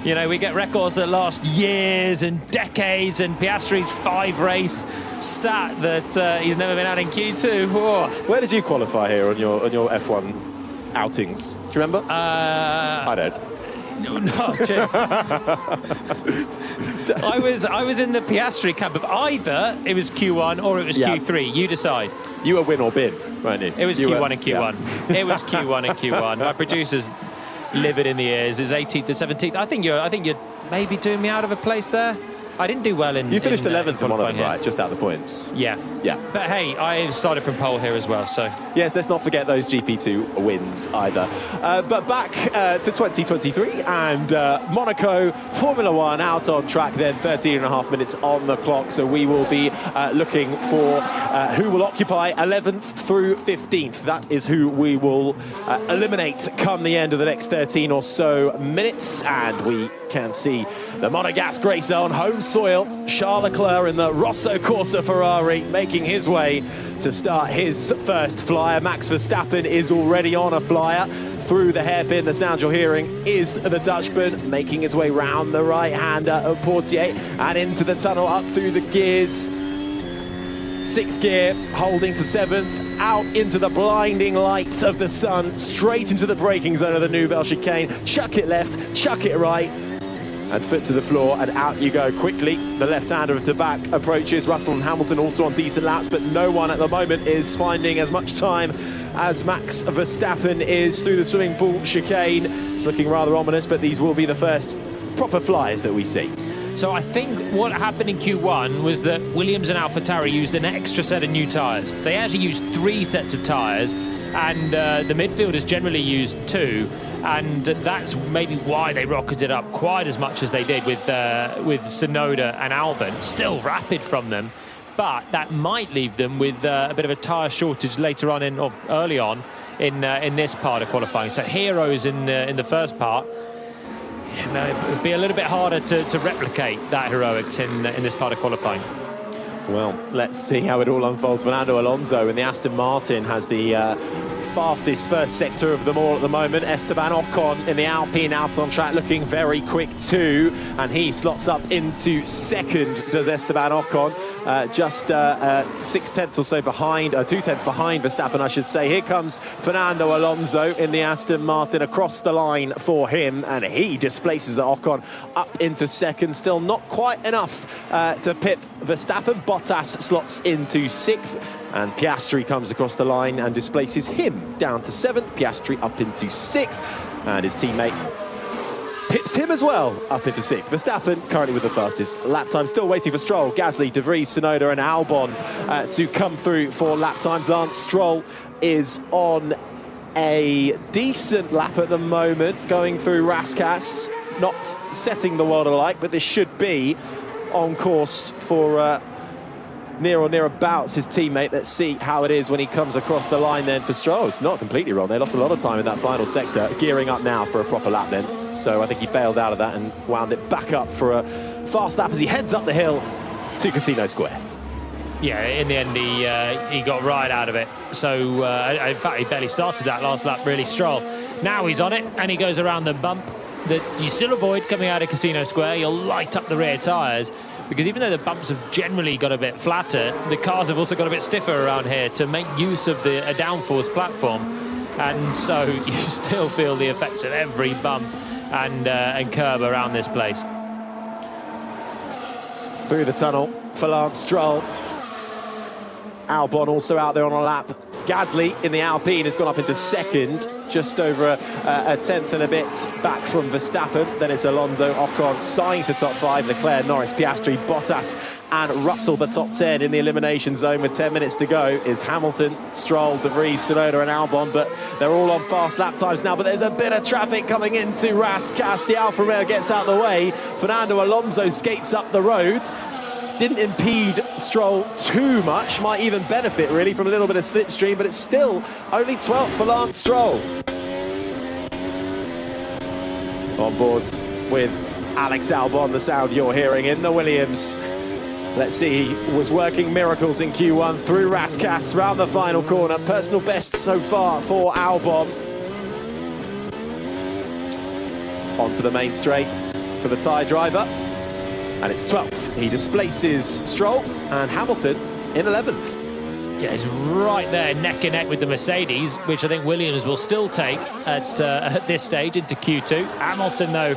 You know, we get records that last years and decades, and Piastri's 5-race stat that he's never been out in Q2. Whoa. Where did you qualify here on your F1 outings? Do you remember? I don't. No, cheers. I was in the Piastri camp of either it was Q1 or it was Q3. You decide. You were win or bin, weren't you? It was Q1 and Q1. Yeah. It was Q1 and Q1. My producer's livid in the ears. Is 18th to 17th. I think you're maybe doing me out of a place there. I didn't do well in. You finished 11th in one of them, right? Just out of the points. Yeah. But hey, I started from pole here as well, so. Yes, let's not forget those GP2 wins either. But back to 2023 and Monaco Formula 1 out on track then, 13.5 minutes on the clock. So we will be looking for who will occupy 11th through 15th. That is who we will eliminate come the end of the next 13 or so minutes. And we can see the Monegasque racer on home soil, Charles Leclerc in the Rosso Corsa Ferrari, making his way to start his first flyer. Max Verstappen is already on a flyer through the hairpin. The sound you're hearing is the Dutchman making his way round the right-hander of Portier and into the tunnel, up through the gears. 6th gear, holding to 7th, out into the blinding light of the sun, straight into the braking zone of the Nouvelle chicane. Chuck it left, chuck it right, and foot to the floor, and out you go quickly. The left-hander of Tabac approaches. Russell and Hamilton also on decent laps, but no one at the moment is finding as much time as Max Verstappen is through the swimming pool chicane. It's looking rather ominous, but these will be the first proper flyers that we see. So I think what happened in Q1 was that Williams and AlphaTauri used an extra set of new tyres. They actually used 3 sets of tyres, and the midfielders generally used 2. And that's maybe why they rocketed up quite as much as they did with Tsunoda and Albon. Still rapid from them, but that might leave them with a bit of a tyre shortage later on or early on in this part of qualifying. So heroes in the first part. It would be a little bit harder to replicate that heroics in this part of qualifying. Well, let's see how it all unfolds. Fernando Alonso in the Aston Martin has the fastest first sector of them all at the moment. Esteban Ocon in the Alpine out on track, looking very quick too, and he slots up into second, does Esteban Ocon, just 6/10 or so behind, 2/10 behind Verstappen, I should say. Here comes Fernando Alonso in the Aston Martin, across the line for him, and he displaces Ocon up into second. Still not quite enough to pip Verstappen. Bottas slots into sixth, and Piastri comes across the line and displaces him down to seventh. Piastri up into sixth, and his teammate pips him as well up into sixth. Verstappen currently with the fastest lap time. Still waiting for Stroll, Gasly, De Vries, Tsunoda and Albon to come through for lap times. Lance Stroll is on a decent lap at the moment, going through Rascasse, not setting the world alight, but this should be on course for near or nearabouts his teammate. Let's see how it is when he comes across the line then for Stroll. It's not completely wrong. They lost a lot of time in that final sector. Gearing up now for a proper lap then. So I think he bailed out of that and wound it back up for a fast lap as he heads up the hill to Casino Square. Yeah, in the end he got right out of it. So in fact he barely started that last lap really, Stroll. Now he's on it and he goes around the bump that you still avoid coming out of Casino Square. You'll light up the rear tyres, because even though the bumps have generally got a bit flatter, the cars have also got a bit stiffer around here to make use of a downforce platform, and so you still feel the effects of every bump and curb around this place. Through the tunnel for Lance Stroll. Albon also out there on a lap. Gasly in the Alpine has gone up into second, just over a tenth and a bit back from Verstappen. Then it's Alonso, Ocon, Sainz the top five, Leclerc, Norris, Piastri, Bottas and Russell the top 10 in the elimination zone with 10 minutes to go is Hamilton, Stroll, De Vries, Tsunoda and Albon, but they're all on fast lap times now. But there's a bit of traffic coming into Rascasse. The Alfa Romeo gets out of the way. Fernando Alonso skates up the road. Didn't impede Stroll too much, might even benefit really from a little bit of slipstream, but it's still only 12th for Lance Stroll. On board with Alex Albon, the sound you're hearing in the Williams. Let's see, he was working miracles in Q1 through Rascasse, round the final corner. Personal best so far for Albon. Onto the main straight for the tyre driver. And it's 12th. He displaces Stroll and Hamilton in 11th. Yeah, he's right there neck and neck with the Mercedes, which I think Williams will still take at this stage into Q2. Hamilton, though,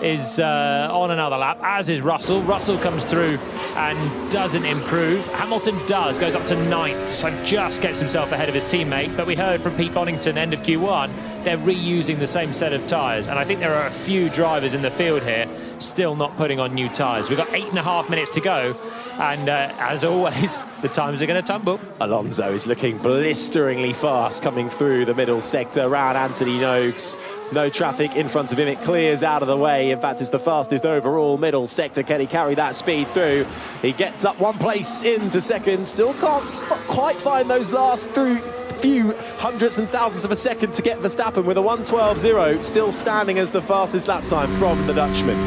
is on another lap, as is Russell. Russell comes through and doesn't improve. Hamilton does, goes up to 9th, so just gets himself ahead of his teammate. But we heard from Pete Bonington, end of Q1, they're reusing the same set of tyres. And I think there are a few drivers in the field here still not putting on new tyres. We've got 8.5 minutes to go, and as always, the times are going to tumble. Alonso is looking blisteringly fast coming through the middle sector around Anthony Noakes. No traffic in front of him, it clears out of the way. In fact, it's the fastest overall middle sector. Can he carry that speed through? He gets up one place into second, still can't quite find those last few hundredths and thousandths of a second to get Verstappen with a 1:12.0, still standing as the fastest lap time from the Dutchman.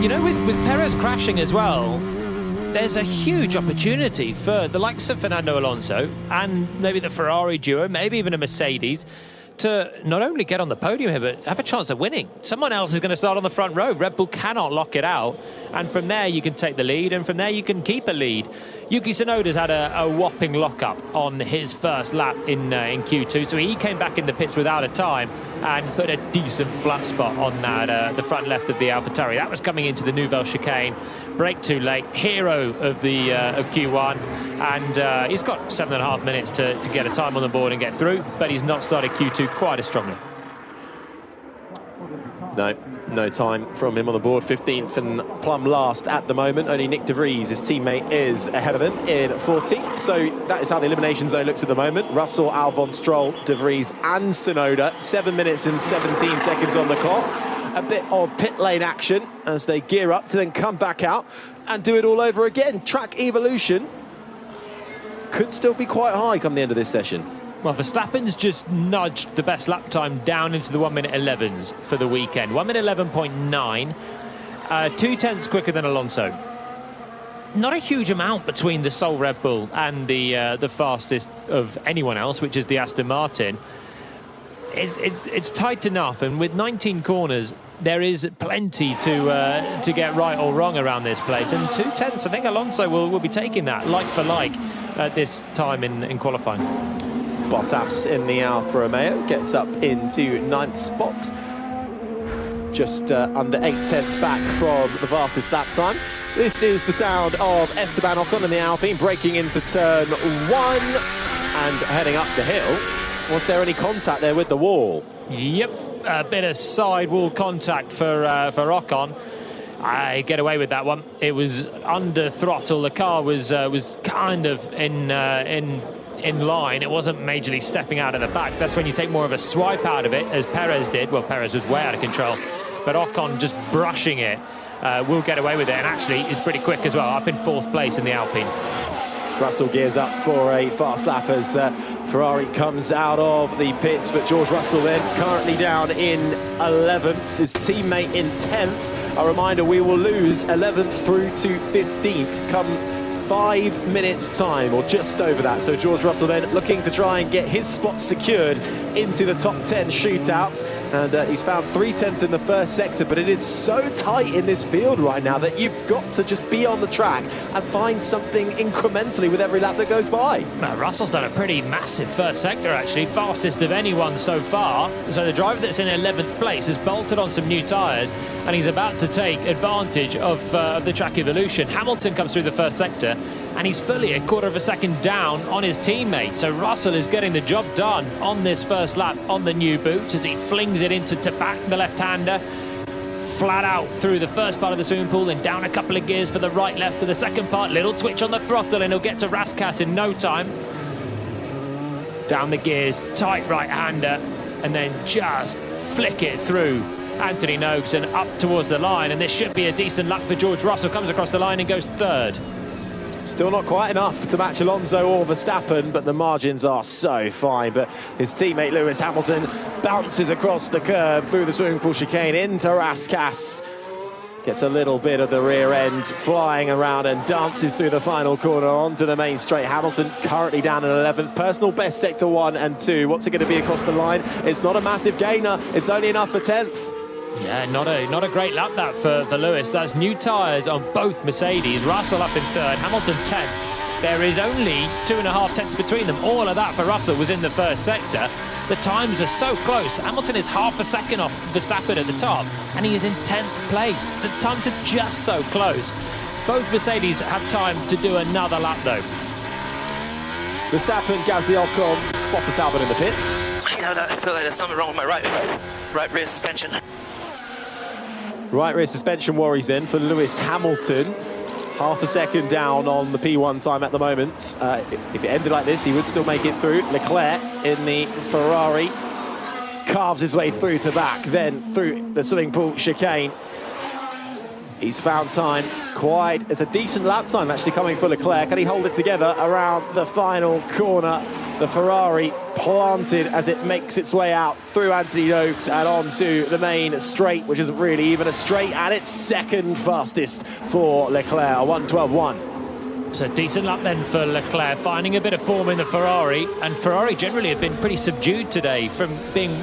You know, with Perez crashing as well, there's a huge opportunity for the likes of Fernando Alonso and maybe the Ferrari duo, maybe even a Mercedes, to not only get on the podium here, but have a chance of winning. Someone else is going to start on the front row. Red Bull cannot lock it out. And from there, you can take the lead, and from there, you can keep a lead. Yuki Tsunoda's had a whopping lockup on his first lap in Q2, so he came back in the pits without a time and put a decent flat spot on that the front left of the AlphaTauri. That was coming into the Nouvelle chicane. Brake too late. Hero of the of Q1, and he's got 7.5 minutes to get a time on the board and get through, but he's not started Q2 quite as strongly. No time from him on the board. 15th and plumb last at the moment. Only Nick De Vries, his teammate, is ahead of him in 14th. So that is how the elimination zone looks at the moment. Russell, Albon, Stroll, De Vries and Tsunoda. 7 minutes and 17 seconds on the clock. A bit of pit lane action as they gear up to then come back out and do it all over again. Track evolution could still be quite high come the end of this session. Well, Verstappen's just nudged the best lap time down into the 1:11 11s for the weekend. 1:11.9, 2/10 quicker than Alonso. Not a huge amount between the sole Red Bull and the fastest of anyone else, which is the Aston Martin. it's tight enough, and with 19 corners, there is plenty to get right or wrong around this place. And 2/10, I think Alonso will be taking that like for like at this time in qualifying. Bottas in the Alfa Romeo gets up into 9th spot, just under 8/10 back from the fastest lap time. This is the sound of Esteban Ocon in the Alpine breaking into turn 1 and heading up the hill. Was there any contact there with the wall? Yep, a bit of sidewall contact for Ocon. I get away with that one. It was under throttle. The car was kind of in line. It wasn't majorly stepping out of the back. That's when you take more of a swipe out of it, as Perez did. Well, Perez was way out of control, but Ocon just brushing it will get away with it, and actually is pretty quick as well, up in 4th place in the Alpine. Russell gears up for a fast lap as Ferrari comes out of the pits, but George Russell then currently down in 11th, his teammate in 10th. A reminder, we will lose 11th through to 15th come 5 minutes time, or just over that. So George Russell then looking to try and get his spot secured into the top 10 shootouts, and he's found 3/10 in the first sector, but it is so tight in this field right now that you've got to just be on the track and find something incrementally with every lap that goes by. Now, Russell's done a pretty massive first sector, actually, fastest of anyone so far. So the driver that's in 11th place has bolted on some new tyres, and he's about to take advantage of the track evolution. Hamilton comes through the first sector, and he's fully a quarter of a second down on his teammate. So Russell is getting the job done on this first lap on the new boots as he flings it into Tabak, the left-hander, flat out through the first part of the swimming pool and down a couple of gears for the right-left to the second part. Little twitch on the throttle and he'll get to Raskas in no time. Down the gears, tight right-hander, and then just flick it through Anthony Noakes and up towards the line, and this should be a decent lap for George Russell. Comes across the line and goes 3rd. Still not quite enough to match Alonso or Verstappen, but the margins are so fine. But his teammate Lewis Hamilton bounces across the curb through the swimming pool chicane into Raskas. Gets a little bit of the rear end flying around and dances through the final corner onto the main straight. Hamilton currently down in 11th. Personal best sector 1 and 2. What's it going to be across the line? It's not a massive gainer. It's only enough for 10th. Yeah, not a great lap that for Lewis. That's new tyres on both Mercedes. Russell up in 3rd, Hamilton 10th. There is only 2.5 tenths between them. All of that for Russell was in the first sector. The times are so close. Hamilton is half a second off Verstappen at the top, and he is in 10th place. The times are just so close. Both Mercedes have time to do another lap, though. Verstappen, Gasly, Ocon, Bottas, Albon in the pits. I feel like there's something wrong with my right rear suspension. Right rear suspension worries then for Lewis Hamilton. Half a second down on the P1 time at the moment. If it ended like this, he would still make it through. Leclerc in the Ferrari carves his way through to back, then through the swimming pool chicane. He's found time quite. It's a decent lap time actually coming for Leclerc. Can he hold it together around the final corner? The Ferrari planted as it makes its way out through Anthony Noakes and onto the main straight, which isn't really even a straight, and it's second fastest for Leclerc, 1:12.1. It's a decent lap then for Leclerc, finding a bit of form in the Ferrari, and Ferrari generally have been pretty subdued today from being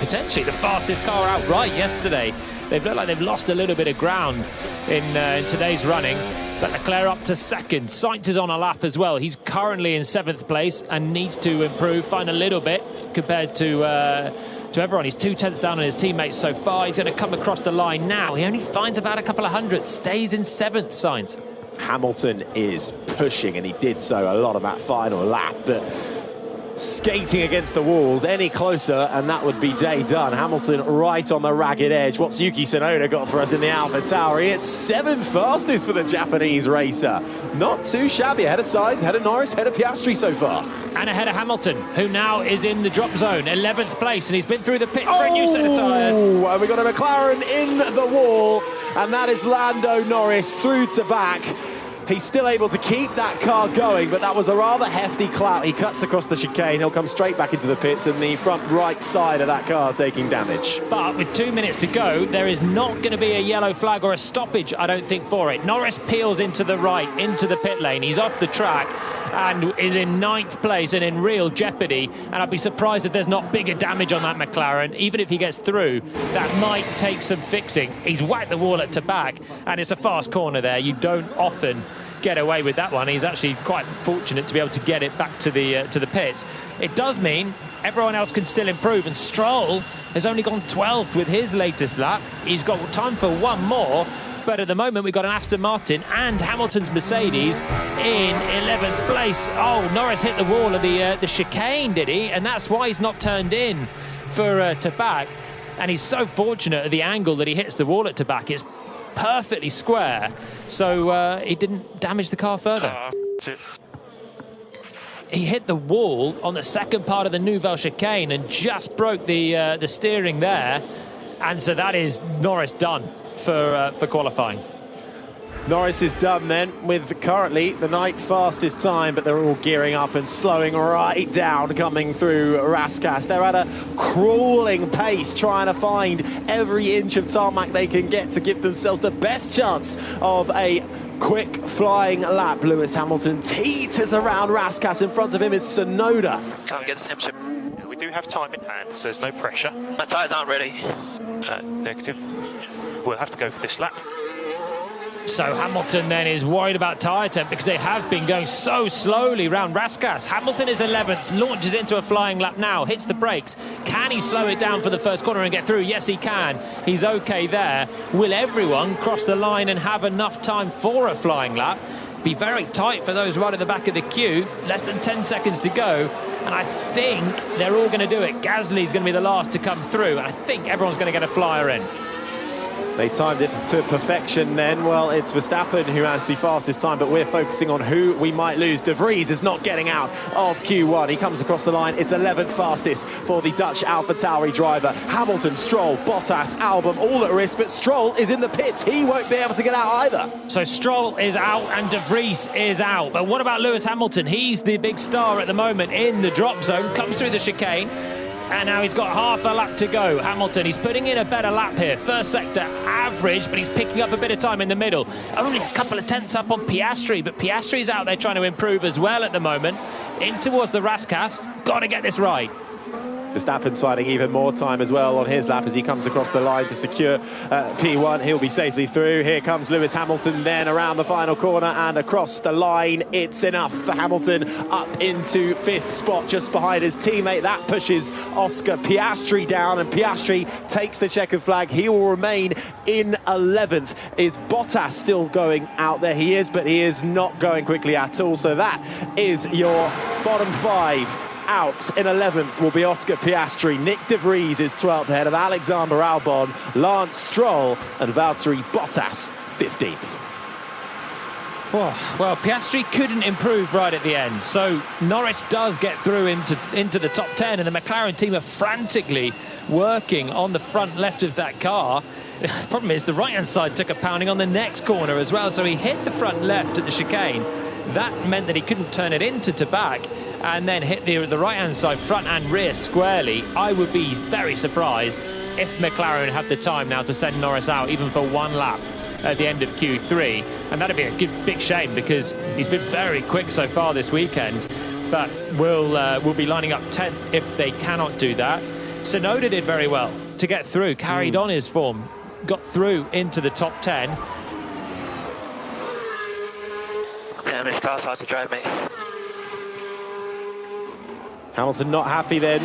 potentially the fastest car outright yesterday. They've looked like they've lost a little bit of ground in today's running. But Leclerc up to second. Sainz is on a lap as well. He's currently in 7th place and needs to improve, find a little bit compared to everyone. He's 2/10 down on his teammates so far. He's going to come across the line now. He only finds about a couple of hundredths, stays in 7th, Sainz. Hamilton is pushing, and he did so a lot of that final lap, but skating against the walls any closer and that would be day done. Hamilton right on the ragged edge. What's Yuki Tsunoda got for us in the AlphaTauri? It's 7th fastest for the Japanese racer. Not too shabby. Ahead of Sainz, ahead of Norris, ahead of Piastri so far. And ahead of Hamilton, who now is in the drop zone, 11th place, and he's been through the pit for a new set of tyres. And we've got a McLaren in the wall, and that is Lando Norris through to back. He's still able to keep that car going, but that was a rather hefty clout. He cuts across the chicane. He'll come straight back into the pits, and the front right side of that car taking damage. But with 2 minutes to go, there is not going to be a yellow flag or a stoppage, I don't think, for it. Norris peels into the right, into the pit lane. He's off the track and is in 9th place and in real jeopardy. And I'd be surprised if there's not bigger damage on that McLaren. Even if he gets through, that might take some fixing. He's whacked the wall at to back, and it's a fast corner there. You don't often get away with that one. He's actually quite fortunate to be able to get it back to the pits. It does mean everyone else can still improve, and Stroll has only gone 12th with his latest lap. He's got time for one more, but at the moment we've got an Aston Martin and Hamilton's Mercedes in 11th place. Oh, Norris hit the wall of the chicane, did he? And that's why he's not turned in for to back. And he's so fortunate at the angle that he hits the wall at to back. It's perfectly square, so he didn't damage the car further. He hit the wall on the second part of the Nouvelle chicane and just broke the steering there, and so that is Norris done for qualifying. Norris is done then with currently the night fastest time, but they're all gearing up and slowing right down coming through Rascasse. They're at a crawling pace trying to find every inch of tarmac they can get to give themselves the best chance of a quick flying lap. Lewis Hamilton teeters around Rascasse. In front of him is Sonoda. Can't get the temperature. We do have time in hand, so there's no pressure. My tyres aren't ready. Negative. We'll have to go for this lap. So Hamilton then is worried about tyre temp because they have been going so slowly round Rascasse. Hamilton is 11th, launches into a flying lap now, hits the brakes. Can he slow it down for the first corner and get through? Yes, he can. He's okay there. Will everyone cross the line and have enough time for a flying lap? Be very tight for those right at the back of the queue. Less than 10 seconds to go. And I think they're all going to do it. Gasly's going to be the last to come through. And I think everyone's going to get a flyer in. They timed it to perfection then. Well, it's Verstappen who has the fastest time, but we're focusing on who we might lose. De Vries is not getting out of Q1. He comes across the line. It's 11th fastest for the Dutch AlphaTauri driver. Hamilton, Stroll, Bottas, Albon, all at risk, but Stroll is in the pits. He won't be able to get out either. So Stroll is out and De Vries is out. But what about Lewis Hamilton? He's the big star at the moment in the drop zone. Comes through the chicane. And now he's got half a lap to go. Hamilton, he's putting in a better lap here. First sector average, but he's picking up a bit of time in the middle. Only a couple of tenths up on Piastri, but Piastri's out there trying to improve as well at the moment. In towards the Rascasse. Got to get this right. Verstappen signing even more time as well on his lap as he comes across the line to secure P1. He'll be safely through. Here comes Lewis Hamilton then around the final corner and across the line. It's enough for Hamilton up into 5th spot just behind his teammate. That pushes Oscar Piastri down, and Piastri takes the checkered flag. He will remain in 11th. Is Bottas still going out there? He is, but he is not going quickly at all. So that is your bottom 5. Out in 11th will be Oscar Piastri. Nick De Vries is 12th ahead of Alexander Albon, Lance Stroll and Valtteri Bottas 15th. Well, Piastri couldn't improve right at the end, so Norris does get through into the top 10, and the McLaren team are frantically working on the front left of that car. The problem is the right-hand side took a pounding on the next corner as well, so he hit the front left at the chicane. That meant that he couldn't turn it into to back, and then hit the right-hand side, front and rear squarely. I would be very surprised if McLaren had the time now to send Norris out, even for one lap at the end of Q3. And that'd be a big shame, because he's been very quick so far this weekend. But we'll be lining up 10th if they cannot do that. Sonoda did very well to get through, carried on his form, got through into the top 10. Damn, this car's hard to drive, mate. Hamilton not happy then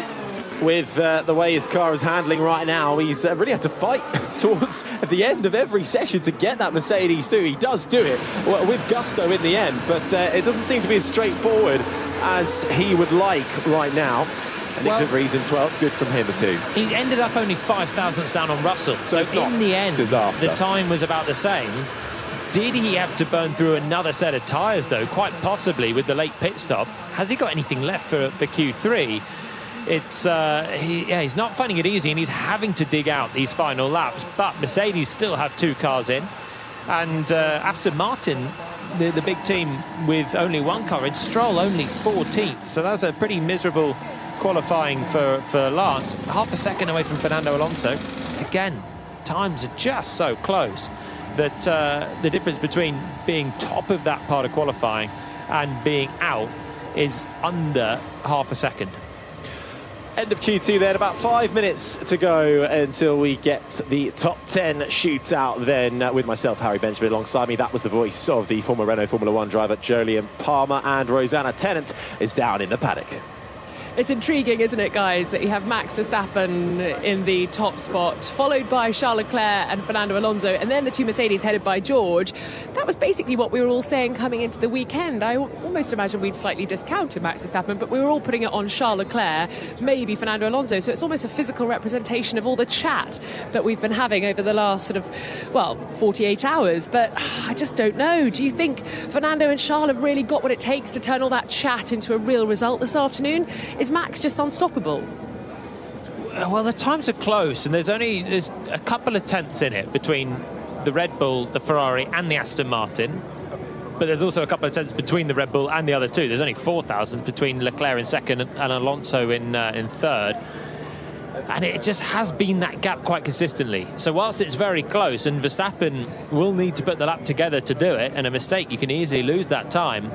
with the way his car is handling right now. He's really had to fight towards the end of every session to get that Mercedes through. He does do it with gusto in the end, but it doesn't seem to be as straightforward as he would like right now. Nick De Vries in 12th, good from him too. He ended up only 5 thousandths down on Russell, so in the end, the time was about the same. Did he have to burn through another set of tyres, though? Quite possibly, with the late pit stop. Has he got anything left for Q3? He's not finding it easy, and he's having to dig out these final laps. But Mercedes still have 2 cars in, and Aston Martin the big team with only one car, and Stroll only 14th. So that's a pretty miserable qualifying for Lance. Half a second away from Fernando Alonso. Again, times are just so close that the difference between being top of that part of qualifying and being out is under half a second. End of Q2 then, about 5 minutes to go until we get the top 10 shootout then with myself, Harry Benjamin, alongside me. That was the voice of the former Renault Formula 1 driver, Jolyon Palmer, and Rosanna Tennant is down in the paddock. It's intriguing, isn't it, guys, that you have Max Verstappen in the top spot, followed by Charles Leclerc and Fernando Alonso, and then the two Mercedes headed by George. That was basically what we were all saying coming into the weekend. I almost imagine we'd slightly discounted Max Verstappen, but we were all putting it on Charles Leclerc, maybe Fernando Alonso. So it's almost a physical representation of all the chat that we've been having over the last 48 hours. But I just don't know. Do you think Fernando and Charles have really got what it takes to turn all that chat into a real result this afternoon? Is Max just unstoppable? Well, the times are close, and there's a couple of tenths in it between the Red Bull, the Ferrari, and the Aston Martin. But there's also a couple of tenths between the Red Bull and the other two. There's only 4 thousandths between Leclerc in second and Alonso in third. And it just has been that gap quite consistently. So whilst it's very close, and Verstappen will need to put the lap together to do it, and a mistake, you can easily lose that time.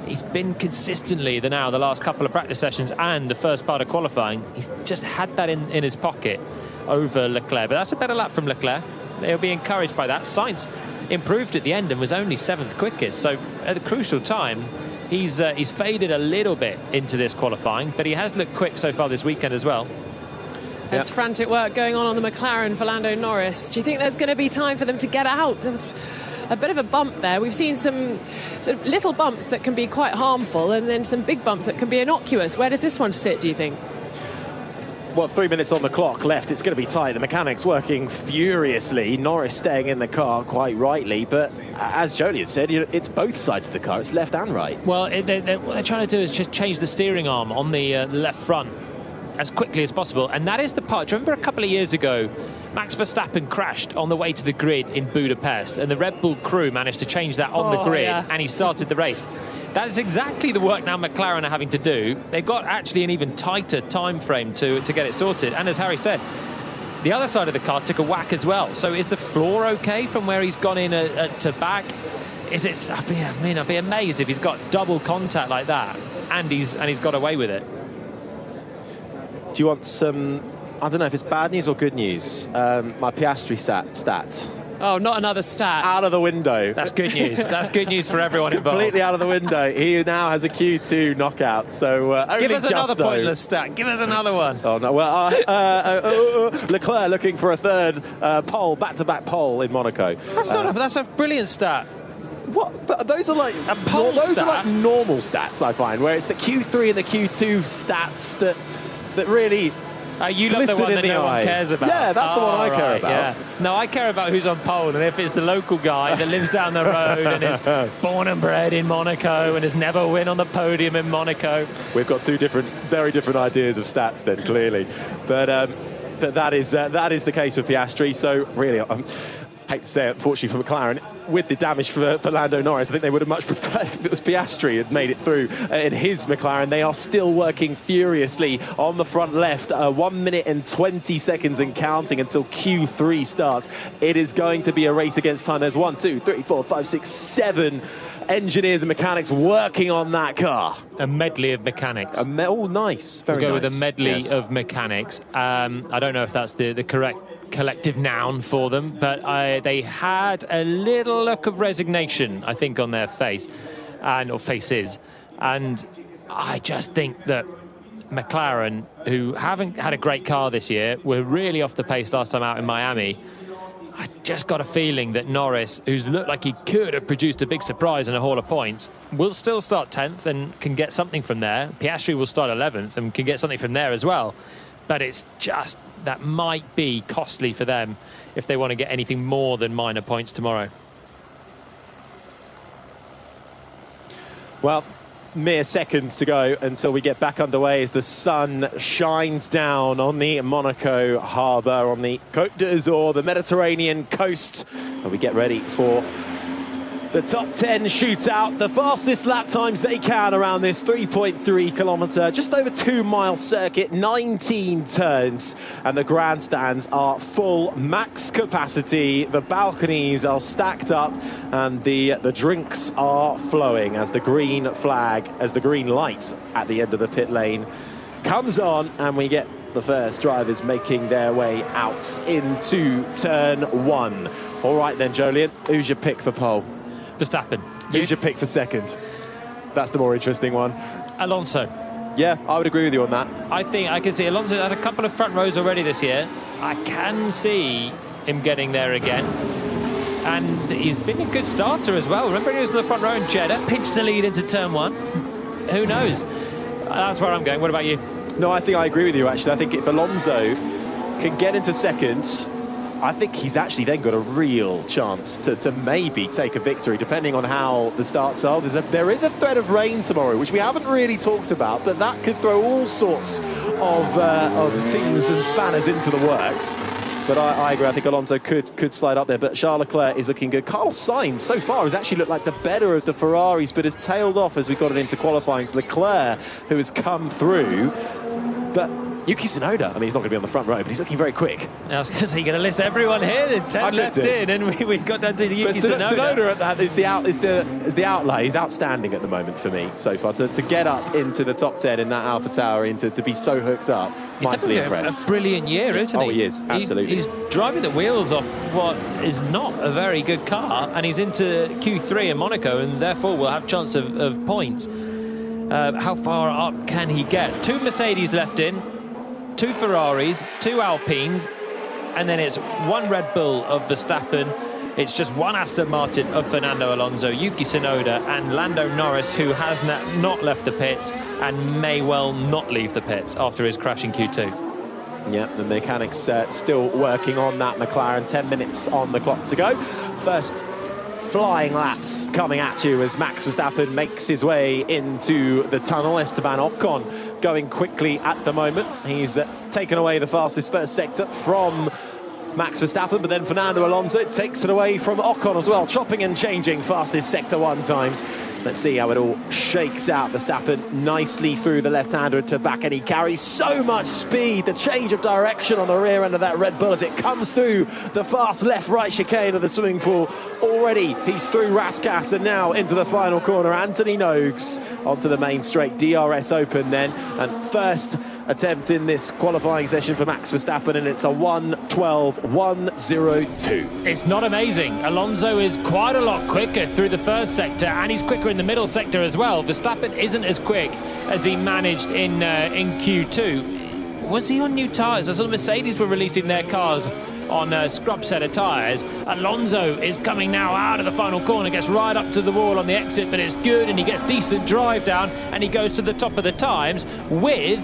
He's been consistently the last couple of practice sessions and the first part of qualifying. He's just had that in his pocket over Leclerc. But that's a better lap from Leclerc. They'll be encouraged by that. Sainz improved at the end and was only 7th quickest. So at a crucial time, he's faded a little bit into this qualifying, but he has looked quick so far this weekend as well. There's frantic work going on the McLaren for Lando Norris. Do you think there's going to be time for them to get out? There was a bit of a bump there. We've seen some sort of little bumps that can be quite harmful, and then some big bumps that can be innocuous. Where does this one sit, do you think? Well, 3 minutes on the clock left. It's going to be tight. The mechanics working furiously. Norris staying in the car quite rightly, but as Jolyon said, it's both sides of the car. It's left and right. Well, what they're trying to do is just change the steering arm on the left front as quickly as possible, and that is the part. Do you remember a couple of years ago, Max Verstappen crashed on the way to the grid in Budapest, and the Red Bull crew managed to change that on the grid, and he started the race. That is exactly the work now McLaren are having to do. They've got actually an even tighter time frame to get it sorted, and as Harry said, the other side of the car took a whack as well. So is the floor okay from where he's gone in to back? Is it? I'd be amazed if he's got double contact like that, and he's got away with it. Do you want some, I don't know if it's bad news or good news, my Piastri stat? Oh, not another stat. Out of the window. That's good news. That's good news for everyone involved. Completely out of the window. He now has a Q2 knockout. So give us another pointless stat. Give us another one. Oh no! Well, Leclerc looking for a third pole, back-to-back pole in Monaco. That's a brilliant stat. What? But those are like a pole those stat? are like normal stats, I find, where it's the Q3 and the Q2 stats that really. You love the one that no one cares about. Yeah, that's the one I care about. Yeah. No, I care about who's on pole, and if it's the local guy that lives down the road and is born and bred in Monaco and has never win on the podium in Monaco. We've got two very different ideas of stats then, clearly. But that is the case with Piastri. So really, I hate to say it, unfortunately for McLaren, with the damage for Lando Norris, I think they would have much preferred if it was Piastri had made it through in his McLaren. They are still working furiously on the front left. 1 minute and 20 seconds and counting until Q3 starts. It is going to be a race against time. There's 1, 2, 3, 4, 5, 6, 7 engineers and mechanics working on that car. A medley of mechanics. Oh, nice. Very we'll go nice. with a medley of mechanics. I don't know if that's the correct collective noun for them, but they had a little look of resignation, I think, on their face or faces, and I just think that McLaren, who haven't had a great car this year, were really off the pace last time out in Miami. I just got a feeling that Norris, who's looked like he could have produced a big surprise in a haul of points, will still start 10th and can get something from there. Piastri will start 11th and can get something from there as well. But it's just, that might be costly for them if they want to get anything more than minor points tomorrow. Well, mere seconds to go until we get back underway as the sun shines down on the Monaco harbour, on the Côte d'Azur, the Mediterranean coast, and we get ready for The top 10 shootout, the fastest lap times they can around this 3.3 kilometre, just over 2 mile circuit, 19 turns, and the grandstands are full max capacity. The balconies are stacked up, and the drinks are flowing as the green light at the end of the pit lane comes on, and we get the first drivers making their way out into turn 1. All right then, Jolien, who's your pick for pole? Verstappen. Who's your pick for second? That's the more interesting one. Alonso. Yeah, I would agree with you on that. I think I can see Alonso had a couple of front rows already this year. I can see him getting there again. And he's been a good starter as well. Remember, he was in the front row in Jeddah, pinched the lead into turn 1. Who knows? That's where I'm going. What about you? No, I think I agree with you, actually. I think if Alonso can get into second, I think he's actually then got a real chance to maybe take a victory, depending on how the starts are. There is a threat of rain tomorrow, which we haven't really talked about, but that could throw all sorts of things and spanners into the works. But I agree, I think Alonso could slide up there, but Charles Leclerc is looking good. Carlos Sainz, so far, has actually looked like the better of the Ferraris, but has tailed off as we got it into qualifying. It's Leclerc who has come through, but Yuki Tsunoda, I mean, he's not going to be on the front row, but he's looking very quick. I was going to say, you're going to list everyone here, then 10 left in, and we got down to Yuki Tsunoda. Tsunoda is the outlay. He's outstanding at the moment for me so far. To get up into the top 10 in that Alpha Tower, and to be so hooked up, mightily impressed. A brilliant year, isn't he? Oh, he is, absolutely. He's driving the wheels off what is not a very good car, and he's into Q3 in Monaco, and therefore will have chance of points. How far up can he get? 2 Mercedes left in, 2 Ferraris, 2 Alpines, and then it's 1 Red Bull of Verstappen. It's just 1 Aston Martin of Fernando Alonso, Yuki Tsunoda, and Lando Norris, who has not left the pits and may well not leave the pits after his crash in Q2. Yeah, the mechanics still working on that McLaren. 10 minutes on the clock to go. First flying laps coming at you as Max Verstappen makes his way into the tunnel. Esteban Ocon going quickly at the moment. He's taken away the fastest first sector from Max Verstappen, but then Fernando Alonso takes it away from Ocon as well, chopping and changing fastest sector 1 times. Let's see how it all shakes out. Verstappen nicely through the left-hander at the back, and he carries so much speed. The change of direction on the rear end of that Red Bull as it comes through the fast left-right chicane of the swimming pool. Already he's through Raskas and now into the final corner. Anthony Nogues onto the main straight. DRS open then, and first attempt in this qualifying session for Max Verstappen, and it's a 1:12.102. It's not amazing. Alonso is quite a lot quicker through the first sector, and he's quicker in the middle sector as well. Verstappen isn't as quick as he managed in Q2. Was he on new tyres? I saw the Mercedes were releasing their cars on a scrub set of tyres. Alonso is coming now out of the final corner, gets right up to the wall on the exit, but it's good, and he gets decent drive down, and he goes to the top of the times with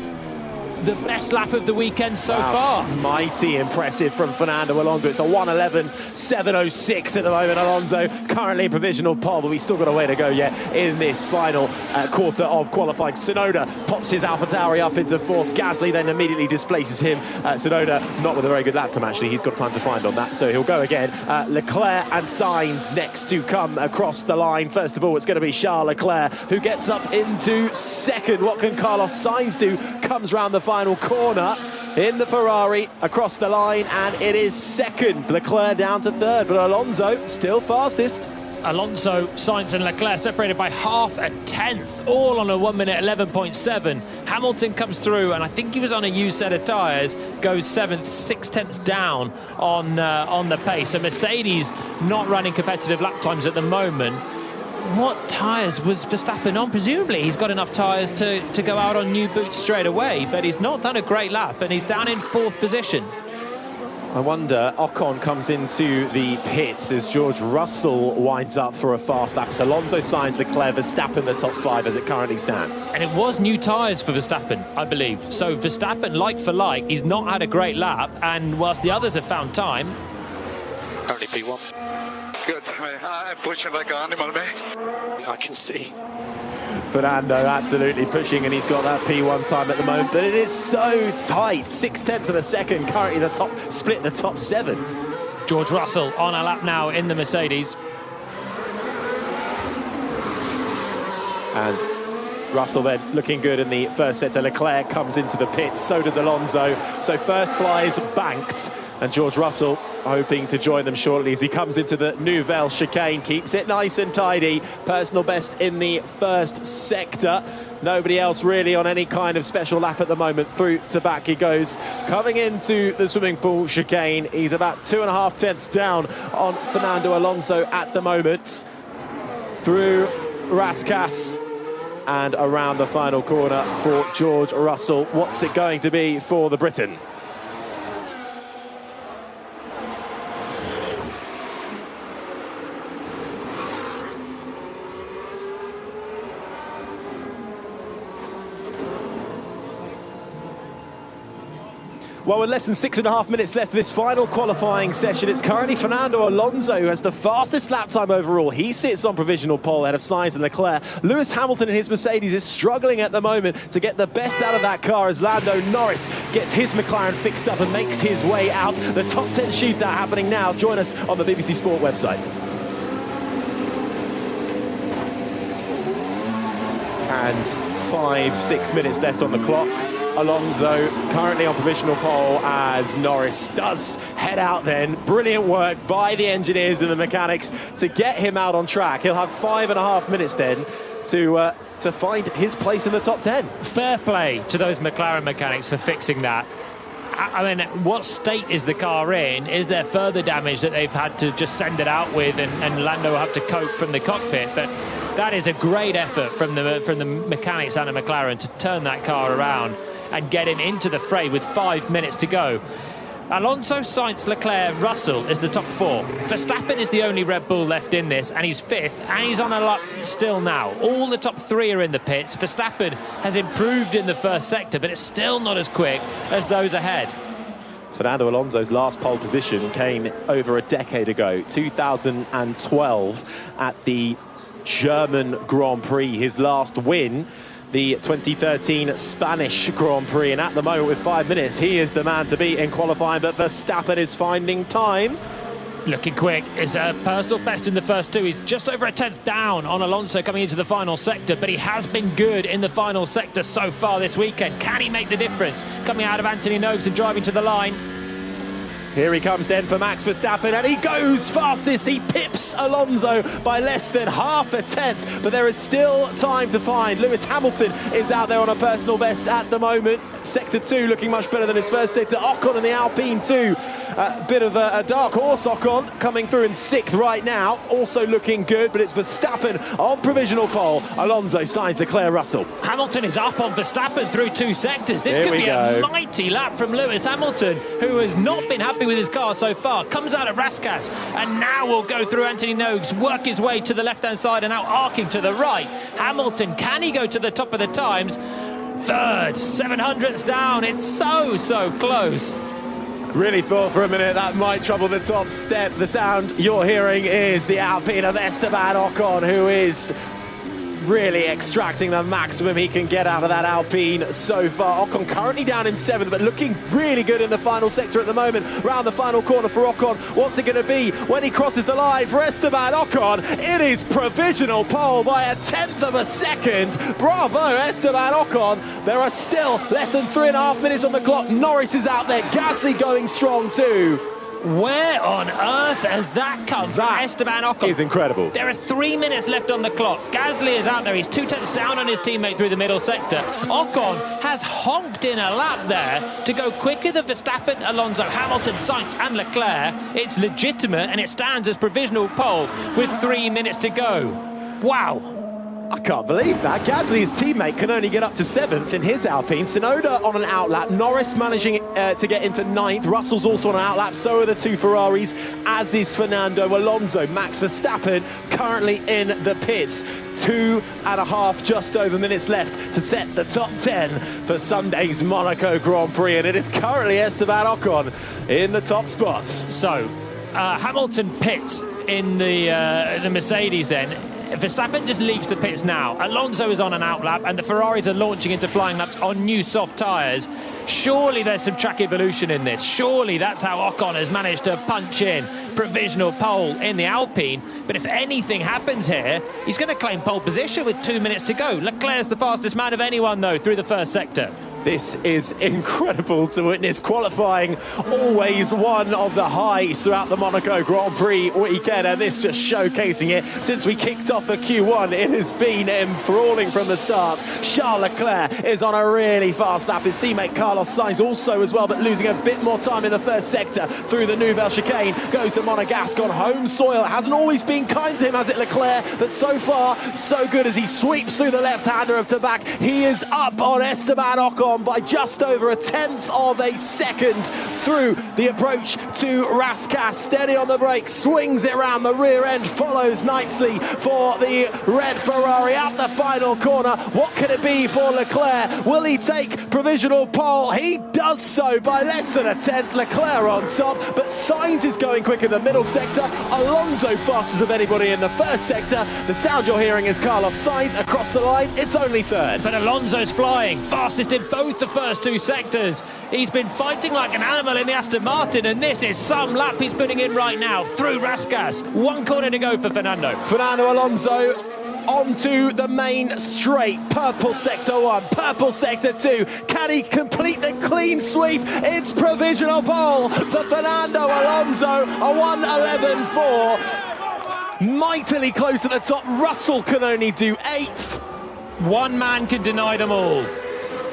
the best lap of the weekend so far. Mighty impressive from Fernando Alonso. It's a 1:11.706 at the moment. Alonso currently provisional pole, but we've still got a way to go yet in this final quarter of qualifying. Tsunoda pops his AlphaTauri up into 4th. Gasly then immediately displaces him. Tsunoda not with a very good lap time, actually. He's got time to find on that, so he'll go again. Leclerc and Sainz next to come across the line. First of all, it's going to be Charles Leclerc who gets up into 2nd. What can Carlos Sainz do? Comes round the final corner in the Ferrari across the line, and it is 2nd. Leclerc down to 3rd, but Alonso still fastest. Alonso, Sainz and Leclerc separated by half a tenth, all on a 1:11.7. Hamilton comes through, and I think he was on a used set of tyres, goes 7th, 6 tenths down on the pace. So Mercedes not running competitive lap times at the moment. What tyres was Verstappen on? Presumably he's got enough tyres to go out on new boots straight away, but he's not done a great lap, and he's down in 4th position. I wonder, Ocon comes into the pits as George Russell winds up for a fast lap. It's Alonso, Sainz, Leclerc, Verstappen the top 5 as it currently stands. And it was new tyres for Verstappen, I believe. So Verstappen, like for like, he's not had a great lap, and whilst the others have found time... Only P1. Good. I'm pushing like an animal, mate. I can see. Fernando absolutely pushing, and he's got that P1 time at the moment, but it is so tight. 6 tenths of a second, currently the top split, the top 7. George Russell on a lap now in the Mercedes. And Russell then looking good in the first sector. Leclerc comes into the pits, so does Alonso. So first fly is banked, and George Russell hoping to join them shortly as he comes into the Nouvelle chicane, keeps it nice and tidy. Personal best in the first sector. Nobody else really on any kind of special lap at the moment. Through to back he goes. Coming into the swimming pool chicane, he's about 2.5 tenths down on Fernando Alonso at the moment. Through Rascasse and around the final corner for George Russell. What's it going to be for the Briton? Well, with less than 6.5 minutes left of this final qualifying session, it's currently Fernando Alonso who has the fastest lap time overall. He sits on provisional pole ahead of Sainz and Leclerc. Lewis Hamilton in his Mercedes is struggling at the moment to get the best out of that car as Lando Norris gets his McLaren fixed up and makes his way out. The top 10 shootout happening now. Join us on the BBC Sport website. And 5-6 minutes left on the clock. Alonso currently on provisional pole as Norris does head out then. Brilliant work by the engineers and the mechanics to get him out on track. He'll have 5.5 minutes then to find his place in the top 10. Fair play to those McLaren mechanics for fixing that. I mean, what state is the car in? Is there further damage that they've had to just send it out with and Lando will have to cope from the cockpit? But that is a great effort from the mechanics and the McLaren to turn that car around and get him into the fray with 5 minutes to go. Alonso, Sainz, Leclerc, Russell is the top 4. Verstappen is the only Red Bull left in this, and he's 5th, and he's on a lap still now. All the top 3 are in the pits. Verstappen has improved in the first sector, but it's still not as quick as those ahead. Fernando Alonso's last pole position came over a decade ago, 2012, at the German Grand Prix. His last win, the 2013 Spanish Grand Prix, and at the moment with 5 minutes he is the man to beat in qualifying, but Verstappen is finding time. Looking quick. It's a personal best in the first 2. He's just over a tenth down on Alonso coming into the final sector, but he has been good in the final sector so far this weekend. Can he make the difference? Coming out of Anthony Nogues and driving to the line. Here he comes then for Max Verstappen, and he goes fastest. He pips Alonso by less than half a tenth, but there is still time to find. Lewis Hamilton is out there on a personal best at the moment. Sector 2 looking much better than his first sector. Ocon in the Alpine 2. A bit of a dark horse, Ocon, coming through in 6th right now. Also looking good, but it's Verstappen on provisional pole. Alonso, Sainz, Leclerc, Russell. Hamilton is up on Verstappen through 2 sectors. This could be a mighty lap from Lewis Hamilton, who has not been happy with his car so far. Comes out of Rascasse and now will go through Anthony Nogues, work his way to the left-hand side and now arcing to the right. Hamilton, can he go to the top of the times? 3rd, 700ths down. It's so close. Really thought for a minute that might trouble the top step. The sound you're hearing is the Alpine of Esteban Ocon, who is really extracting the maximum he can get out of that Alpine so far. Ocon currently down in 7th, but looking really good in the final sector at the moment. Round the final corner for Ocon. What's it going to be when he crosses the line for Esteban Ocon? It is provisional pole by a tenth of a second. Bravo, Esteban Ocon. There are still less than 3.5 minutes on the clock. Norris is out there. Gasly going strong too. Where on earth has that come from Esteban Ocon? Is incredible. There are 3 minutes left on the clock. Gasly is out there. He's 2 tenths down on his teammate through the middle sector. Ocon has honked in a lap there to go quicker than Verstappen, Alonso, Hamilton, Sainz and Leclerc. It's legitimate and it stands as provisional pole with 3 minutes to go. Wow. I can't believe that. Gasly's teammate can only get up to 7th in his Alpine. Tsunoda on an outlap. Norris managing to get into 9th. Russell's also on an outlap. So are the 2 Ferraris, as is Fernando Alonso. Max Verstappen currently in the pits. 2.5 just over minutes left to set the top 10 for Sunday's Monaco Grand Prix. And it is currently Esteban Ocon in the top spot. So, Hamilton pits in the Mercedes then. Verstappen just leaves the pits now. Alonso is on an outlap and the Ferraris are launching into flying laps on new soft tyres. Surely there's some track evolution in this. Surely that's how Ocon has managed to punch in provisional pole in the Alpine. But if anything happens here, he's going to claim pole position with 2 minutes to go. Leclerc's the fastest man of anyone, though, through the first sector. This is incredible to witness. Qualifying, always one of the highs throughout the Monaco Grand Prix weekend, and this just showcasing it. Since we kicked off the Q1, it has been enthralling from the start. Charles Leclerc is on a really fast lap. His teammate Carlos Sainz also as well, but losing a bit more time in the first sector through the Nouvelle Chicane. Goes to Monegasque on home soil. It hasn't always been kind to him, has it, Leclerc? But so far, so good as he sweeps through the left-hander of Tabac. He is up on Esteban Ocon by just over 1/10 of a second through the approach to Rascasse. Steady on the brakes, swings it round the rear end, follows nicely for the red Ferrari out the final corner. What can it be for Leclerc? Will he take provisional pole? He does so by less than 1/10. Leclerc on top, but Sainz is going quick in the middle sector. Alonso fastest of anybody in the first sector. The sound you're hearing is Carlos Sainz across the line. It's only third. But Alonso's flying, fastest in both the first two sectors. He's been fighting like an animal in the Aston Martin, and this is some lap he's putting in right now through Rascasse. 1 corner to go for Fernando. Fernando Alonso onto the main straight. Purple sector 1, purple sector 2. Can he complete the clean sweep? It's provisional pole for Fernando Alonso, a 1:11.4. Mightily close at the top. Russell can only do 8th. One man can deny them all.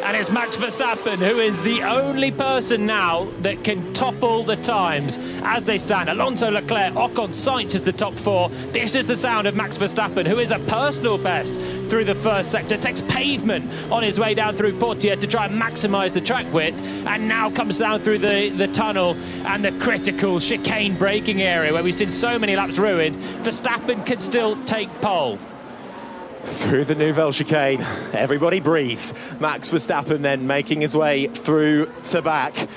And it's Max Verstappen, who is the only person now that can topple the times as they stand. Alonso, Leclerc, Ocon, Sainz is the top 4. This is the sound of Max Verstappen, who is a personal best through the first sector. Takes pavement on his way down through Portier to try and maximise the track width, and now comes down through the tunnel and the critical chicane braking area where we've seen so many laps ruined. Verstappen can still take pole. Through the Nouvelle Chicane, everybody breathe. Max Verstappen then making his way through Tabac.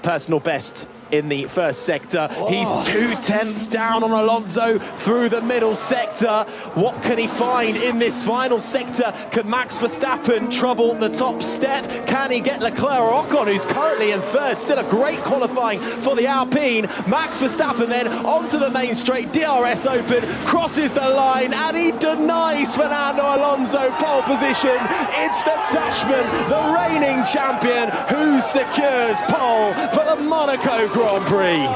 Personal best in the first sector. Oh. He's 2/10 down on Alonso through the middle sector. What can he find in this final sector? Can Max Verstappen trouble the top step? Can he get Leclerc or Ocon, who's currently in third? Still a great qualifying for the Alpine. Max Verstappen then onto the main straight, DRS open, crosses the line, and he denies Fernando Alonso pole position. It's the Dutchman, the reigning champion, who secures pole for the Monaco Grand Prix.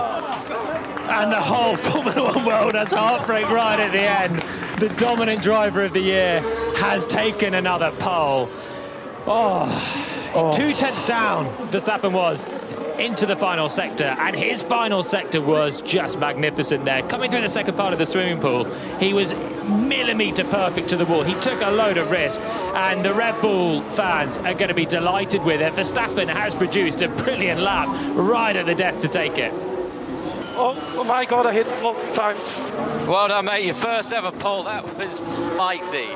And the whole Formula One world has heartbreak right at the end. The dominant driver of the year has taken another pole. 2/10 down, Verstappen was into the final sector, and his final sector was just magnificent there. Coming through the second part of the swimming pool, he was millimetre perfect to the wall. He took a load of risk, and the Red Bull fans are going to be delighted with it. Verstappen has produced a brilliant lap right at the death to take it. Oh my God, I hit multiple times. Well done, mate. Your first ever pole. That was mighty.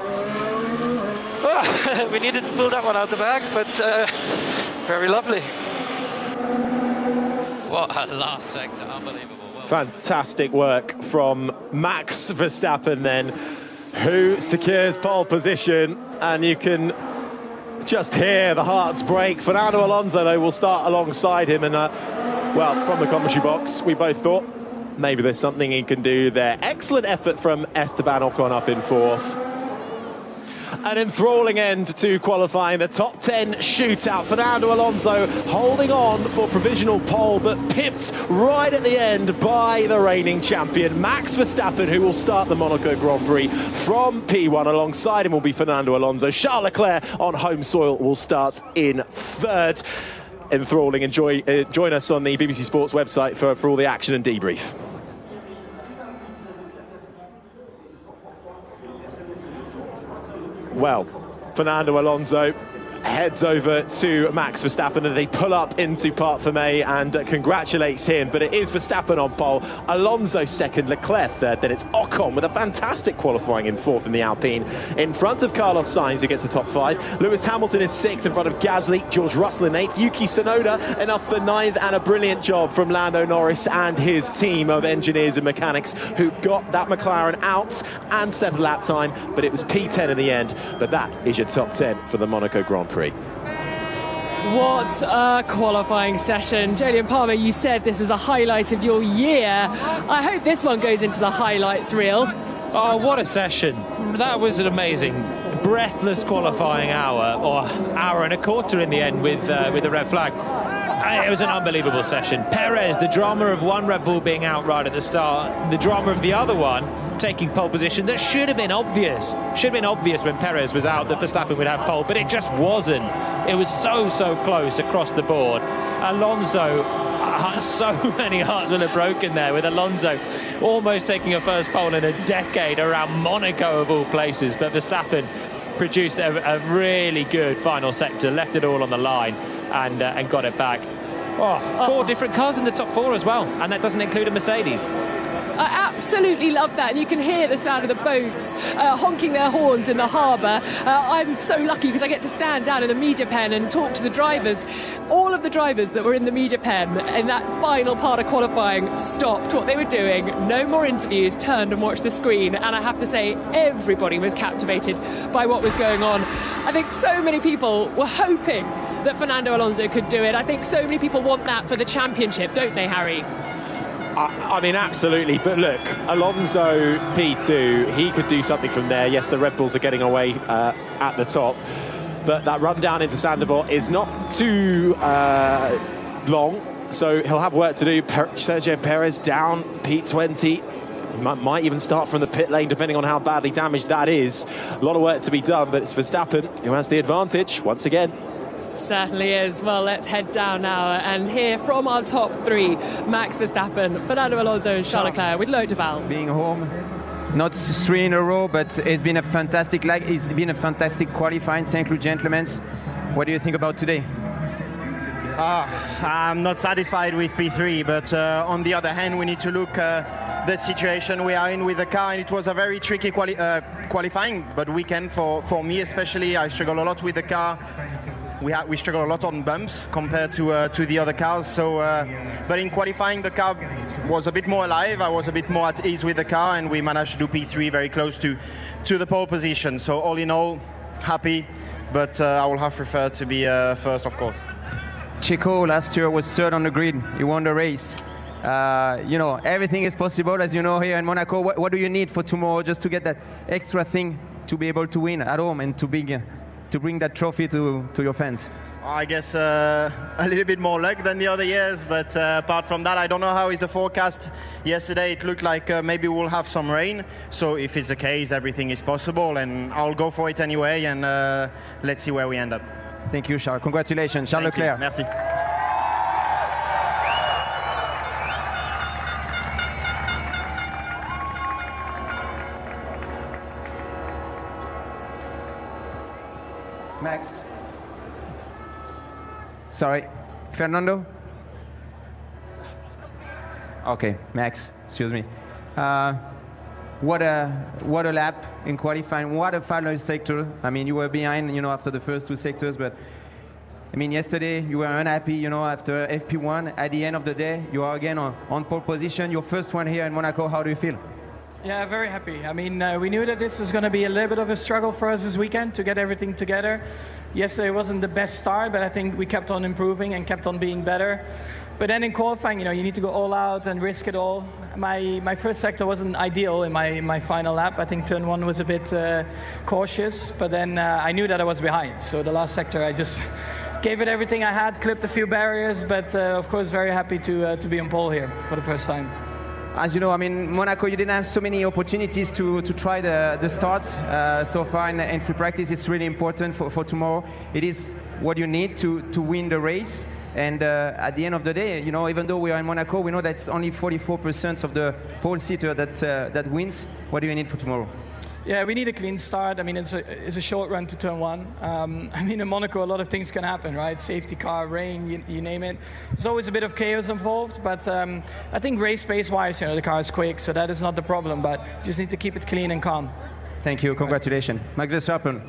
We needed to pull that one out the bag, but very lovely. What a last sector, unbelievable. Well, fantastic work from Max Verstappen then, who secures pole position, and you can just hear the hearts break. Fernando Alonso, though, will start alongside him, and well, from the commentary box, we both thought maybe there's something he can do there. Excellent effort from Esteban Ocon up in 4th. An enthralling end to qualifying, the top 10 shootout. Fernando Alonso holding on for provisional pole, but pipped right at the end by the reigning champion, Max Verstappen, who will start the Monaco Grand Prix from P1. Alongside him will be Fernando Alonso. Charles Leclerc on home soil will start in 3rd. Enthralling, and join us on the BBC Sports website for all the action and debrief. Well, Fernando Alonso heads over to Max Verstappen, and they pull up into Parc Fermé and congratulates him. But it is Verstappen on pole, Alonso second, Leclerc third. Then it's Ocon with a fantastic qualifying in 4th in the Alpine, in front of Carlos Sainz, who gets the top 5. Lewis Hamilton is 6th in front of Gasly. George Russell in 8th. Yuki Tsunoda enough for 9th, and a brilliant job from Lando Norris and his team of engineers and mechanics, who got that McLaren out and set a lap time, but it was P10 in the end. But that is your top 10 for the Monaco Grand Prix. What a qualifying session. Jolyon Palmer, you said this is a highlight of your year. I hope this one goes into the highlights reel. Oh, what a session. That was an amazing, breathless qualifying hour, or hour and a quarter in the end with the red flag. It was an unbelievable session. Perez, the drama of one Red Bull being out right at the start, the drama of the other one taking pole position. That should have been obvious. Should have been obvious when Perez was out that Verstappen would have pole, but it just wasn't. It was so close across the board. Alonso, so many hearts will have broken there, with Alonso almost taking a first pole in a decade around Monaco of all places, but Verstappen produced a really good final sector, left it all on the line and got it back. Four different cars in the top four as well, and that doesn't include a Mercedes. I absolutely love that, and you can hear the sound of the boats honking their horns in the harbour. I'm so lucky because I get to stand down in the media pen and talk to the drivers. All of the drivers that were in the media pen in that final part of qualifying stopped what they were doing, no more interviews, turned and watched the screen, and I have to say everybody was captivated by what was going on. I think so many people were hoping that Fernando Alonso could do it. I think so many people want that for the championship, don't they, Harry? I mean, absolutely. But look, Alonso P2, he could do something from there. Yes, the Red Bulls are getting away at the top, but that run down into Sandoval is not too long, so he'll have work to do. Sergio Perez down P20. Might even start from the pit lane, depending on how badly damaged that is. A lot of work to be done, but it's Verstappen who has the advantage once again. Certainly is. Well, let's head down now and hear from our top three: Max Verstappen, Fernando Alonso and Charles Leclerc, with Loïc Duval. Being home, not 3 in a row, but it's been a fantastic qualifying. Thank you, gentlemen. What do you think about today? I'm not satisfied with P3, but on the other hand, we need to look the situation we are in with the car, and it was a very tricky qualifying, but weekend for me especially. I struggle a lot with the car. We struggle a lot on bumps compared to the other cars. So, but in qualifying, the car was a bit more alive. I was a bit more at ease with the car, and we managed to do P3 very close to the pole position. So all in all, happy, but I would have preferred to be first, of course. Checo last year was third on the grid. He won the race. Everything is possible, as you know, here in Monaco. What do you need for tomorrow, just to get that extra thing to be able to win at home and to bring that trophy to your fans? I guess a little bit more luck than the other years, but apart from that, I don't know how is the forecast. Yesterday it looked like maybe we'll have some rain, so if it's the case, everything is possible, and I'll go for it anyway, and let's see where we end up. Thank you, Charles. Congratulations, Charles Leclerc. Merci. Max. Sorry, Fernando? Okay, Max, excuse me. What a lap in qualifying, what a final sector. I mean, you were behind, after the first 2 sectors, but I mean, yesterday you were unhappy, after FP1. At the end of the day, you are again on pole position, your first one here in Monaco. How do you feel? Yeah, very happy. I mean, we knew that this was going to be a little bit of a struggle for us this weekend to get everything together. Yesterday wasn't the best start, but I think we kept on improving and kept on being better. But then in qualifying, you need to go all out and risk it all. My first sector wasn't ideal in my final lap. I think turn 1 was a bit cautious, but then I knew that I was behind. So the last sector, I just gave it everything I had, clipped a few barriers, but of course very happy to be on pole here for the first time. As you know, I mean, Monaco, you didn't have so many opportunities to try the starts so far in free practice. It's really important for tomorrow. It is what you need to win the race. And at the end of the day, even though we are in Monaco, we know that's only 44% of the pole sitter that wins. What do you need for tomorrow? Yeah, we need a clean start. I mean, it's a short run to turn 1. I mean, in Monaco, a lot of things can happen, right? Safety car, rain, you name it. There's always a bit of chaos involved, but I think race pace-wise, the car is quick, so that is not the problem, but you just need to keep it clean and calm. Thank you. Congratulations. Max Verstappen.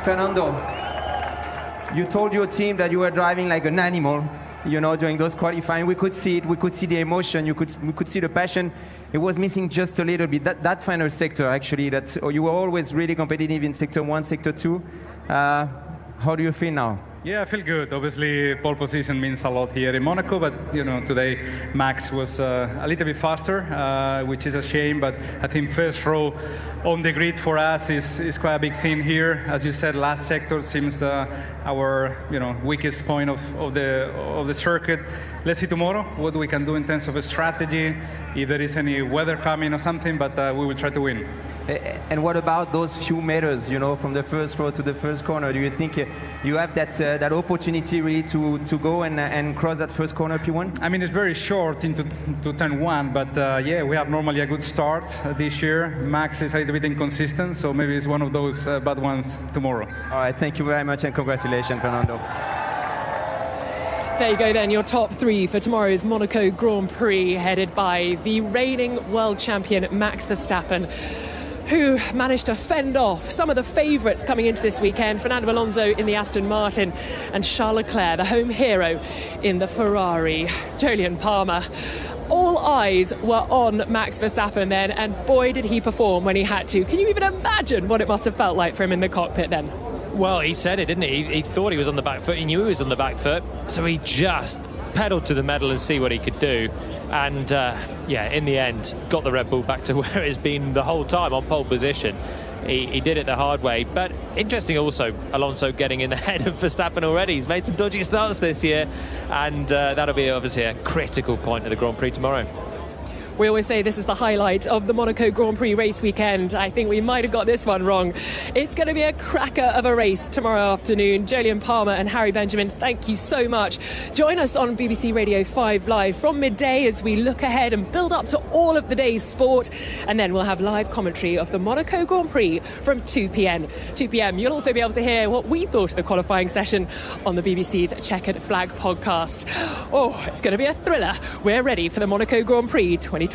Fernando, you told your team that you were driving like an animal. during those qualifying. We could see it, we could see the emotion, we could see the passion. It was missing just a little bit. That final sector, actually, that you were always really competitive in sector 1, sector 2. How do you feel now? Yeah, I feel good. Obviously, pole position means a lot here in Monaco, but today Max was a little bit faster, which is a shame. But I think first row on the grid for us is quite a big thing here. As you said, last sector seems our weakest point of the circuit. Let's see tomorrow what we can do in terms of a strategy, if there is any weather coming or something. But we will try to win. And what about those few meters, from the first row to the first corner? Do you think you have that opportunity really to go and cross that first corner P1? I mean, it's very short into turn 1, but we have normally a good start this year. Max is a little bit inconsistent, so maybe it's one of those bad ones tomorrow. All right, thank you very much and congratulations, Fernando. There you go then, your top 3 for tomorrow's Monaco Grand Prix, headed by the reigning world champion Max Verstappen, who managed to fend off some of the favourites coming into this weekend, Fernando Alonso in the Aston Martin and Charles Leclerc, the home hero, in the Ferrari. Jolyon Palmer. All eyes were on Max Verstappen then, and boy did he perform when he had to. Can you even imagine what it must have felt like for him in the cockpit then? Well, he said it, didn't he? He thought he was on the back foot. He knew he was on the back foot. So he just pedalled to the metal and see what he could do. And, in the end, got the Red Bull back to where it's been the whole time, on pole position. He did it the hard way. But interesting also, Alonso getting in the head of Verstappen already. He's made some dodgy starts this year. And that'll be obviously a critical point of the Grand Prix tomorrow. We always say this is the highlight of the Monaco Grand Prix race weekend. I think we might have got this one wrong. It's going to be a cracker of a race tomorrow afternoon. Jolyon Palmer and Harry Benjamin, thank you so much. Join us on BBC Radio 5 Live from midday as we look ahead and build up to all of the day's sport. And then we'll have live commentary of the Monaco Grand Prix from 2 p.m. 2 p.m. You'll also be able to hear what we thought of the qualifying session on the BBC's Checkered Flag podcast. Oh, it's going to be a thriller. We're ready for the Monaco Grand Prix 2023.